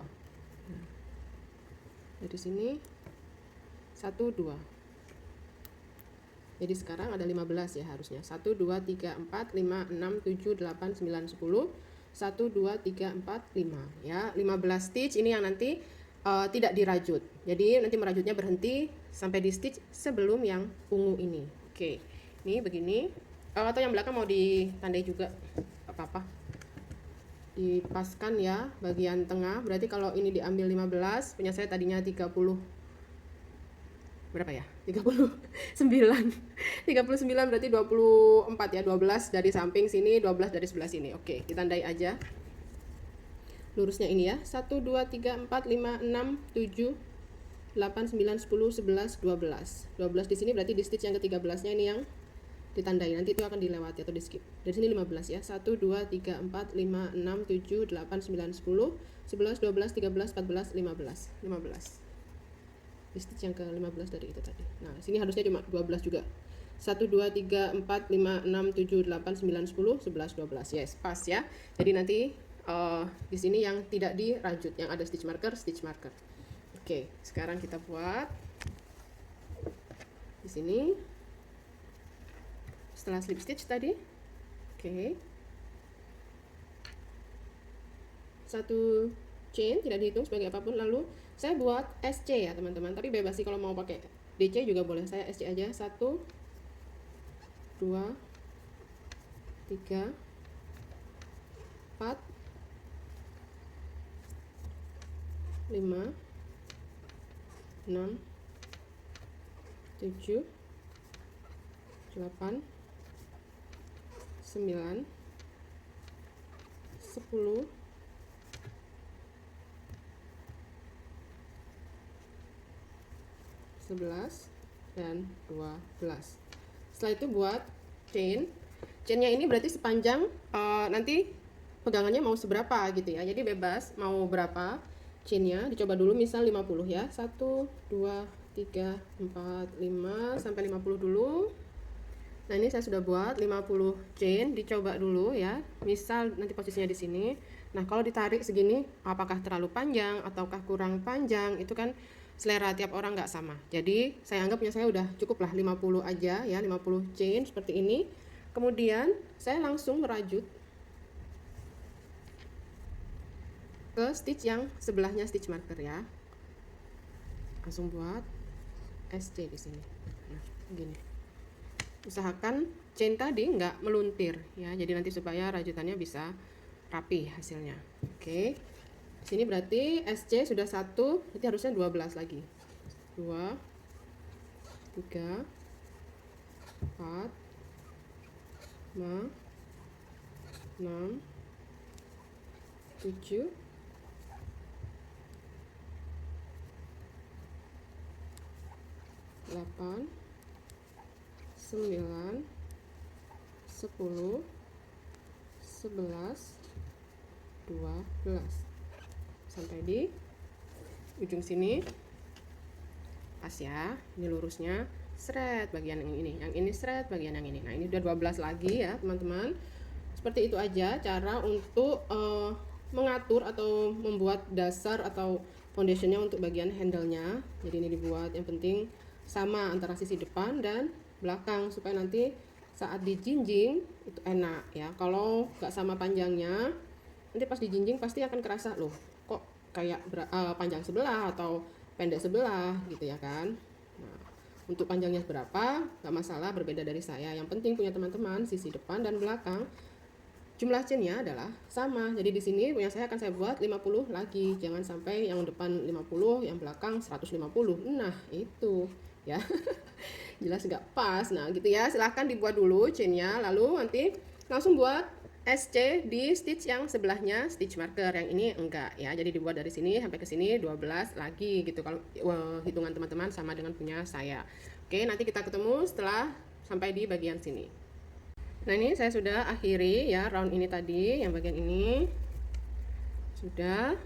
Nah, dari sini 1 2. Jadi sekarang ada 15 ya harusnya. 1 2 3 4 5 6 7 8 9 10. 1 2 3 4 5 ya. 15 stitch ini yang nanti tidak dirajut. Jadi nanti merajutnya berhenti sampai di stitch sebelum yang ungu ini. Oke. Ini begini. Atau yang belakang mau ditandai juga, apa-apa. Dipaskan ya bagian tengah. Berarti kalau ini diambil 15, punya saya tadinya 30. Berapa ya? 39. 39 berarti 24 ya. 12 dari samping sini, 12 dari sebelah sini. Oke, ditandai aja. Lurusnya ini ya. 1 2 3 4 5 6 7 8 9 10 11 12. 12 di sini berarti di stitch yang ke-13-nya ini yang ditandai. Nanti itu akan dilewati atau di skip. Dari sini 15 ya. 1 2 3 4 5 6 7 8 9 10 11 12 13 14 15. 15. Di stitch yang ke-15 dari itu tadi. Nah, sini harusnya cuma 12 juga. 1 2 3 4 5 6 7 8 9 10 11 12. Yes, pas ya. Jadi nanti di sini yang tidak dirajut, yang ada stitch marker. Oke, sekarang kita buat di sini setelah slip stitch tadi. Oke. 1 chain tidak dihitung sebagai apapun, lalu saya buat SC ya teman-teman, tapi bebas sih kalau mau pakai DC juga boleh. Saya SC aja. 1 2 3 4 5 6 7 8 9 10 11 dan 12. Setelah itu buat chainnya ini berarti sepanjang nanti pegangannya mau seberapa gitu ya. Jadi bebas mau berapa chainnya, dicoba dulu misal 50 ya. 1 2 3 4 5 sampai 50 dulu. Nah, ini saya sudah buat 50 chain, dicoba dulu ya. Misal nanti posisinya di sini. Nah, kalau ditarik segini apakah terlalu panjang ataukah kurang panjang, itu kan selera tiap orang nggak sama. Jadi saya anggap punya saya udah cukup lah 50 aja ya, 50 chain seperti ini. Kemudian saya langsung merajut ke stitch yang sebelahnya stitch marker ya. Langsung buat SC di sini. Nah, gini. Usahakan chain tadi nggak meluntir ya. Jadi nanti supaya rajutannya bisa rapi hasilnya. Oke. Sini berarti SC sudah 1, berarti harusnya 12 lagi. 2 3 4 5 6 7 8 9 10 11 12 sampai di ujung sini pas ya. Ini lurusnya seret bagian yang ini seret bagian yang ini. Nah, ini udah 12 lagi ya teman-teman. Seperti itu aja cara untuk mengatur atau membuat dasar atau foundationnya untuk bagian handle-nya. Jadi ini dibuat yang penting sama antara sisi depan dan belakang supaya nanti saat dijinjing itu enak ya. Kalau nggak sama panjangnya nanti pas dijinjing pasti akan kerasa loh kok kayak panjang sebelah atau pendek sebelah gitu ya kan. Nah, untuk panjangnya berapa nggak masalah, berbeda dari saya. Yang penting punya teman-teman sisi depan dan belakang jumlah chainnya adalah sama. Jadi di sini punya saya akan saya buat 50 lagi. Jangan sampai yang depan 50, yang belakang 150. Nah, itu ya. Jelas nggak pas. Nah, gitu ya. Silahkan dibuat dulu chainnya, lalu nanti langsung buat SC di stitch yang sebelahnya stitch marker. Yang ini enggak ya. Jadi dibuat dari sini sampai ke sini 12 lagi gitu. Kalau hitungan teman-teman sama dengan punya saya. Oke, nanti kita ketemu setelah sampai di bagian sini. Nah, ini saya sudah akhiri ya round ini tadi, yang bagian ini sudah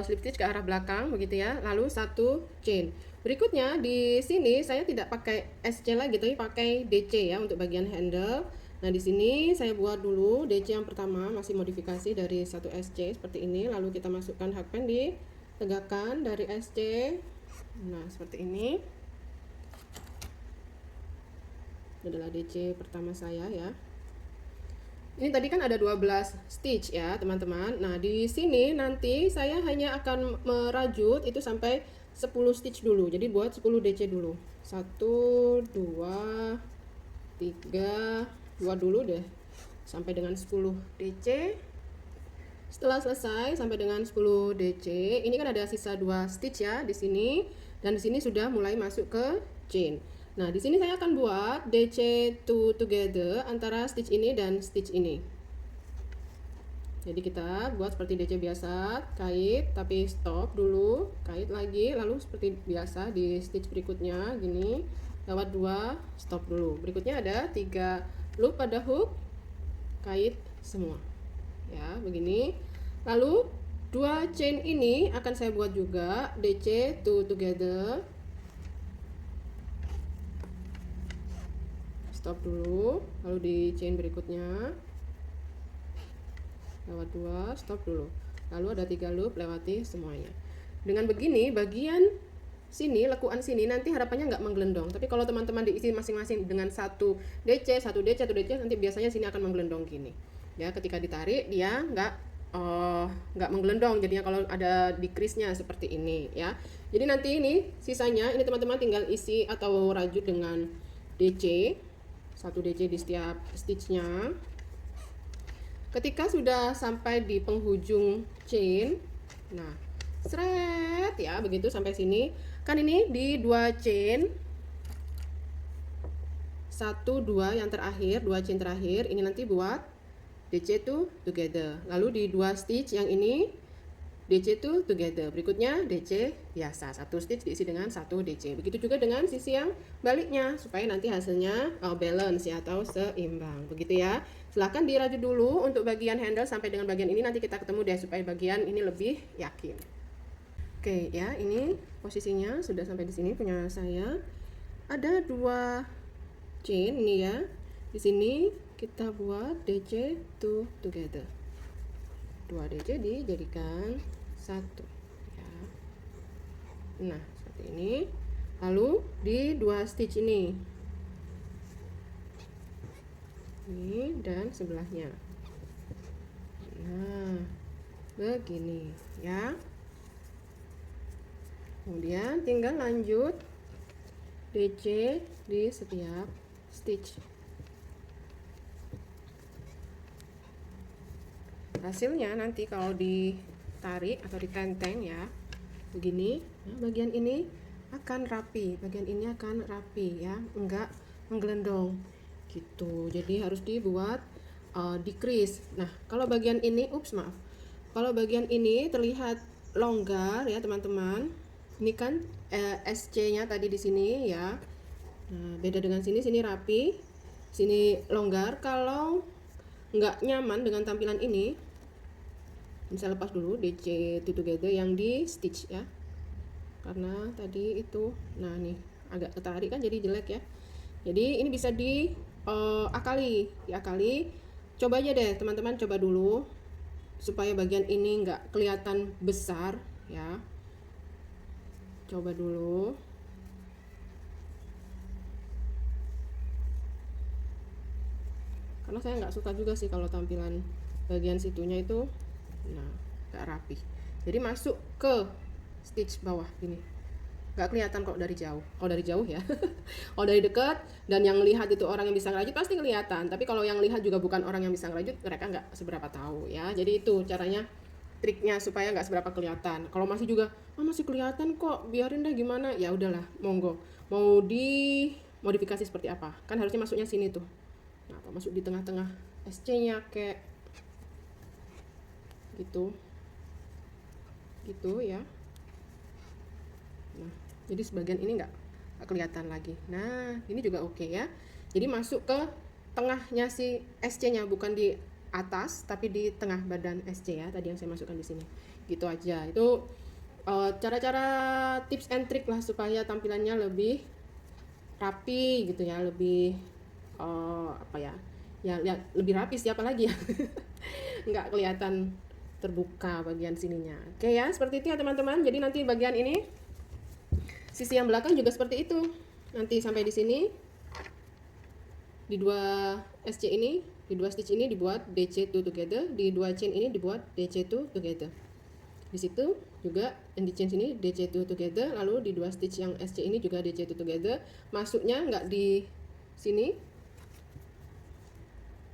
slip stitch ke arah belakang begitu ya. Lalu 1 chain. Berikutnya di sini saya tidak pakai SC lagi, tapi pakai DC ya untuk bagian handle. Nah, di sini saya buat dulu DC yang pertama, masih modifikasi dari satu SC seperti ini. Lalu kita masukkan hakpen di tegakkan dari SC. Nah, seperti ini. Ini adalah DC pertama saya ya. Ini tadi kan ada 12 stitch ya, teman-teman. Nah, di sini nanti saya hanya akan merajut itu sampai 10 stitch dulu. Jadi buat 10 DC dulu. 1 2 3 2 dulu deh. Sampai dengan 10 DC. Setelah selesai sampai dengan 10 DC, ini kan ada sisa 2 stitch ya di sini, dan di sini sudah mulai masuk ke chain. Nah, di sini saya akan buat DC two together antara stitch ini dan stitch ini. Jadi kita buat seperti DC biasa, kait tapi stop dulu, kait lagi, lalu seperti biasa di stitch berikutnya gini, lewat 2, stop dulu. Berikutnya ada 3 loop pada hook, kait semua. Ya, begini. Lalu 2 chain ini akan saya buat juga DC two together. Stop dulu, lalu di chain berikutnya lewat 2, stop dulu, lalu ada 3 loop, lewati semuanya. Dengan begini bagian sini, lekuan sini nanti harapannya nggak menggelendong. Tapi kalau teman-teman diisi masing-masing dengan 1 DC, 1 DC, 1 DC, nanti biasanya sini akan menggelendong gini ya. Ketika ditarik dia nggak menggelendong, jadinya kalau ada decrease-nya seperti ini ya. Jadi nanti ini sisanya ini teman-teman tinggal isi atau rajut dengan DC, 1 DC di setiap stitchnya. Ketika sudah sampai di penghujung chain, nah seret ya, begitu sampai sini kan ini di 2 chain, 1 2 yang terakhir, 2 chain terakhir ini nanti buat DC two together. Lalu di 2 stitch yang ini DC two together, berikutnya DC biasa, 1 stitch diisi dengan 1 DC. Begitu juga dengan sisi yang baliknya supaya nanti hasilnya balance ya, atau seimbang begitu ya. Silahkan dirajut dulu untuk bagian handle sampai dengan bagian ini, nanti kita ketemu deh supaya bagian ini lebih yakin. Oke ya, ini posisinya sudah sampai di sini punya saya. Ada 2 chain ini ya. Di sini kita buat DC two together. 2 DC dijadikan 1 ya. Nah, seperti ini. Lalu di 2 stitch ini dan sebelahnya. Nah, begini ya. Kemudian tinggal lanjut DC di setiap stitch. Hasilnya nanti kalau ditarik atau ditenteng ya begini, nah, bagian ini akan rapi, bagian ini akan rapi ya, enggak menggelendong gitu. Jadi harus dibuat decrease. Nah, kalau bagian ini kalau bagian ini terlihat longgar ya teman-teman, ini kan SC nya tadi di sini ya. Nah, beda dengan sini rapi, sini longgar. Kalau nggak nyaman dengan tampilan ini, bisa lepas dulu DC two together yang di stitch ya, karena tadi itu nah nih agak ketarik kan jadi jelek ya. Jadi ini bisa diakali. Coba aja deh teman-teman, coba dulu supaya bagian ini nggak kelihatan besar ya. Coba dulu. Karena saya nggak suka juga sih kalau tampilan bagian situnya itu nggak rapi. Jadi masuk ke stitch bawah ini nggak kelihatan kok dari jauh. Kalau dari jauh ya. Kalau dari dekat dan yang lihat itu orang yang bisa ngerajut pasti kelihatan. Tapi kalau yang lihat juga bukan orang yang bisa ngerajut, mereka nggak seberapa tahu ya. Jadi itu caranya, triknya supaya nggak seberapa kelihatan. Kalau masih juga masih kelihatan kok, biarin deh gimana, ya udahlah, monggo. Mau di modifikasi seperti apa? Kan harusnya masuknya sini tuh. Nah, masuk di tengah-tengah SC-nya kayak gitu ya. Nah, jadi sebagian ini nggak kelihatan lagi. Nah, ini juga oke ya. Jadi masuk ke tengahnya si SC-nya, bukan di atas tapi di tengah badan SC ya, tadi yang saya masukkan di sini. Gitu aja. Itu cara-cara tips and trick lah supaya tampilannya lebih rapi gitu ya, lebih apa ya, lebih rapi siapa lagi ya. Nggak kelihatan terbuka bagian sininya. Oke ya, seperti itu ya teman-teman. Jadi nanti bagian ini, sisi yang belakang juga seperti itu. Nanti sampai di sini, di dua SC ini, di dua stitch ini dibuat DC2 together, di dua chain ini dibuat DC2 together. Di situ juga yang di chain sini DC2 together, lalu di dua stitch yang SC ini juga DC2 together. Masuknya nggak di sini,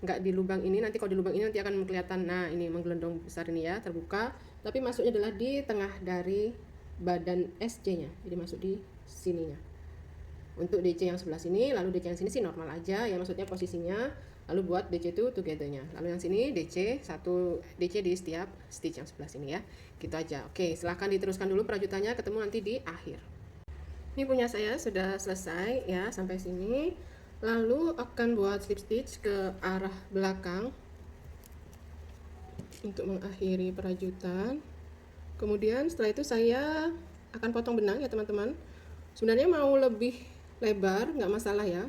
nggak di lubang ini. Nanti kalau di lubang ini nanti akan kelihatan, nah ini menggelondong besar ini ya, terbuka, tapi masuknya adalah di tengah dari badan SC nya, jadi masuk di sininya. Untuk DC yang sebelah sini, lalu DC yang sini sih normal aja ya, maksudnya posisinya, lalu buat DC2 together nya, lalu yang sini DC di setiap stitch yang sebelah sini ya, gitu aja. Oke, silahkan diteruskan dulu perajutannya, ketemu nanti di akhir. Ini punya saya sudah selesai ya sampai sini. Lalu akan buat slip stitch ke arah belakang untuk mengakhiri perajutan. Kemudian setelah itu saya akan potong benang ya teman-teman. Sebenarnya mau lebih lebar nggak masalah ya,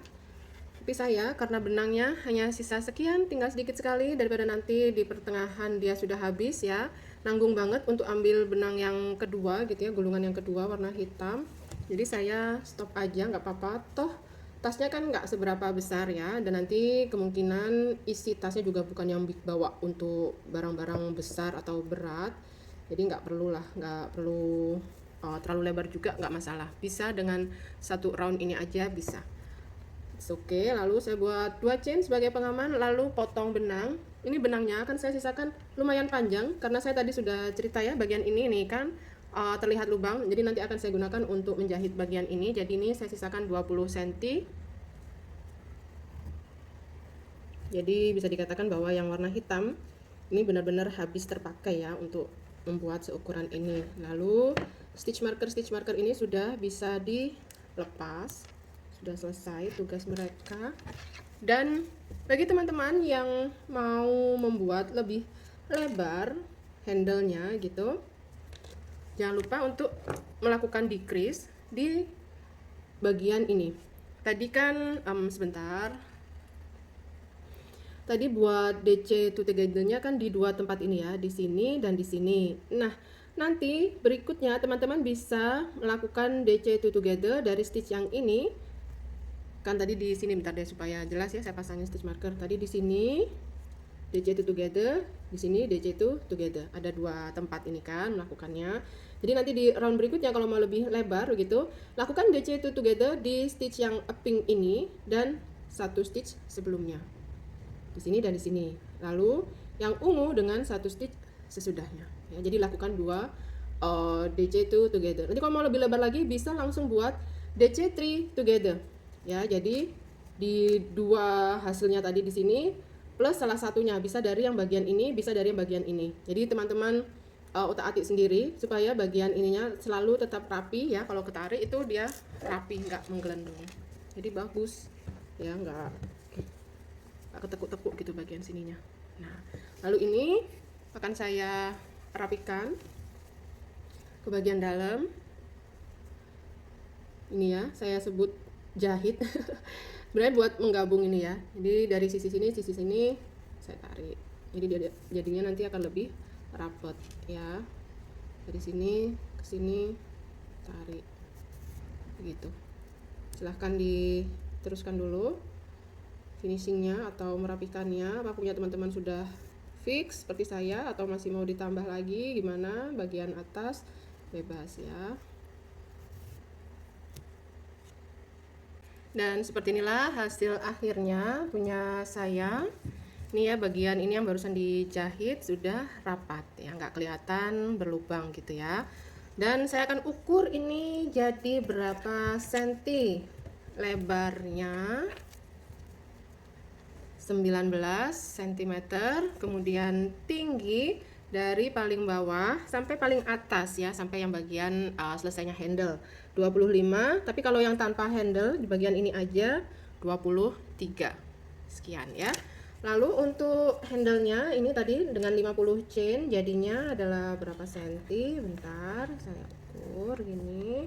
tapi saya karena benangnya hanya sisa sekian, tinggal sedikit sekali, daripada nanti di pertengahan dia sudah habis ya, nanggung banget untuk ambil benang yang kedua gitu ya, gulungan yang kedua warna hitam. Jadi saya stop aja, nggak apa-apa, toh tasnya kan nggak seberapa besar ya, dan nanti kemungkinan isi tasnya juga bukan yang bawa untuk barang-barang besar atau berat, jadi nggak perlu terlalu lebar juga, nggak masalah, bisa dengan satu round ini aja bisa. Oke, lalu saya buat 2 chain sebagai pengaman, lalu potong benang. Ini benangnya akan saya sisakan lumayan panjang karena saya tadi sudah cerita ya, bagian ini nih kan terlihat lubang, jadi nanti akan saya gunakan untuk menjahit bagian ini. Jadi ini saya sisakan 20 cm. Jadi bisa dikatakan bahwa yang warna hitam ini benar-benar habis terpakai ya untuk membuat seukuran ini. Lalu stitch marker ini sudah bisa dilepas, sudah selesai tugas mereka. Dan bagi teman-teman yang mau membuat lebih lebar handle-nya gitu, jangan lupa untuk melakukan decrease di bagian ini. Tadi kan sebentar. Tadi buat DC2 together-nya kan di dua tempat ini ya, di sini dan di sini. Nah, nanti berikutnya teman-teman bisa melakukan DC2 together dari stitch yang ini. Kan tadi di sini, bentar deh supaya jelas ya, saya pasangin stitch marker. Tadi di sini DC2 together, di sini DC2 together. Ada dua tempat ini kan melakukannya. Jadi nanti di round berikutnya kalau mau lebih lebar begitu, lakukan DC2 together di stitch yang pink ini dan satu stitch sebelumnya. Di sini dan di sini. Lalu yang ungu dengan satu stitch sesudahnya. Ya, jadi lakukan dua DC2 together. Nanti kalau mau lebih lebar lagi bisa langsung buat DC3 together. Ya, jadi di dua hasilnya tadi di sini plus salah satunya, bisa dari yang bagian ini, bisa dari yang bagian ini. Jadi teman-teman utak-atik sendiri supaya bagian ininya selalu tetap rapi ya. Kalau ketarik itu dia rapi, nggak menggelendung. Jadi bagus ya, nggak ketekuk-tekuk gitu bagian sininya. Nah, lalu ini akan saya rapikan ke bagian dalam. Ini ya, saya sebut jahit. Sebenarnya buat menggabung ini ya. Jadi dari sisi sini saya tarik. Jadi jadinya nanti akan lebih rapat ya. Dari sini ke sini tarik. Begitu. Silahkan diteruskan dulu finishingnya atau merapikannya. Apa punya teman-teman sudah fix seperti saya atau masih mau ditambah lagi gimana bagian atas, bebas ya. Dan seperti inilah hasil akhirnya punya saya. Ini ya, bagian ini yang barusan dijahit sudah rapat ya, nggak kelihatan berlubang gitu ya. Dan saya akan ukur ini jadi berapa senti. Lebarnya 19 cm, kemudian tinggi dari paling bawah sampai paling atas ya, sampai yang bagian selesainya handle 25, tapi kalau yang tanpa handle di bagian ini aja 23. Sekian ya. Lalu untuk handle-nya ini tadi dengan 50 chain jadinya adalah berapa senti? Bentar, saya ukur gini.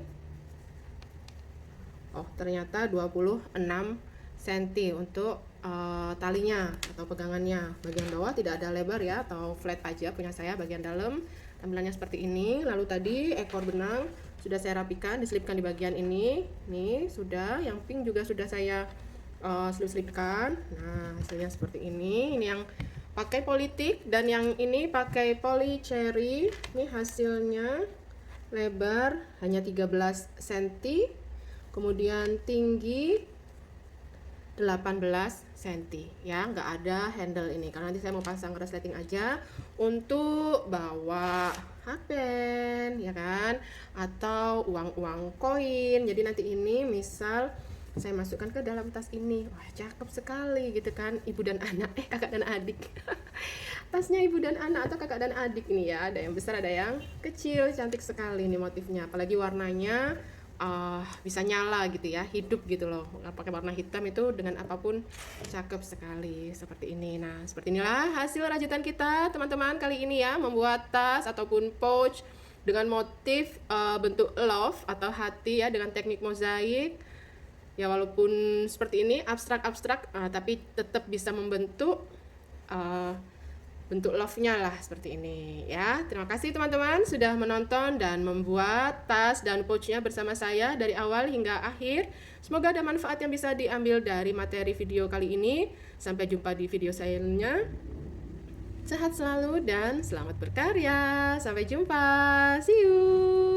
Oh, ternyata 26 cm untuk talinya atau pegangannya. Bagian bawah tidak ada lebar ya, atau flat aja punya saya. Bagian dalam tampilannya seperti ini. Lalu tadi ekor benang sudah saya rapikan, diselipkan di bagian ini. Nih sudah, yang pink juga sudah saya selip-selipkan. Nah, hasilnya seperti ini. Ini yang pakai politik dan yang ini pakai poly cherry. Ini hasilnya lebar hanya 13 cm, kemudian tinggi 18 cm ya, nggak ada handle ini karena nanti saya mau pasang resleting aja untuk bawa hakben ya kan, atau uang-uang koin. Jadi nanti ini misal saya masukkan ke dalam tas ini, wah cakep sekali gitu kan, ibu dan anak, kakak dan adik. Tasnya ibu dan anak atau kakak dan adik ini ya, ada yang besar ada yang kecil, cantik sekali nih motifnya, apalagi warnanya bisa nyala gitu ya, hidup gitu loh. Pakai warna hitam itu dengan apapun cakep sekali seperti ini. Nah, seperti inilah hasil rajutan kita teman-teman kali ini ya, membuat tas ataupun pouch dengan motif bentuk love atau hati ya, dengan teknik mozaik. Ya walaupun seperti ini abstrak-abstrak, tapi tetap bisa membentuk bentuk love-nya lah seperti ini ya. Terima kasih teman-teman sudah menonton dan membuat tas dan pouch-nya bersama saya dari awal hingga akhir. Semoga ada manfaat yang bisa diambil dari materi video kali ini. Sampai jumpa di video selanjutnya. Sehat selalu dan selamat berkarya. Sampai jumpa. See you.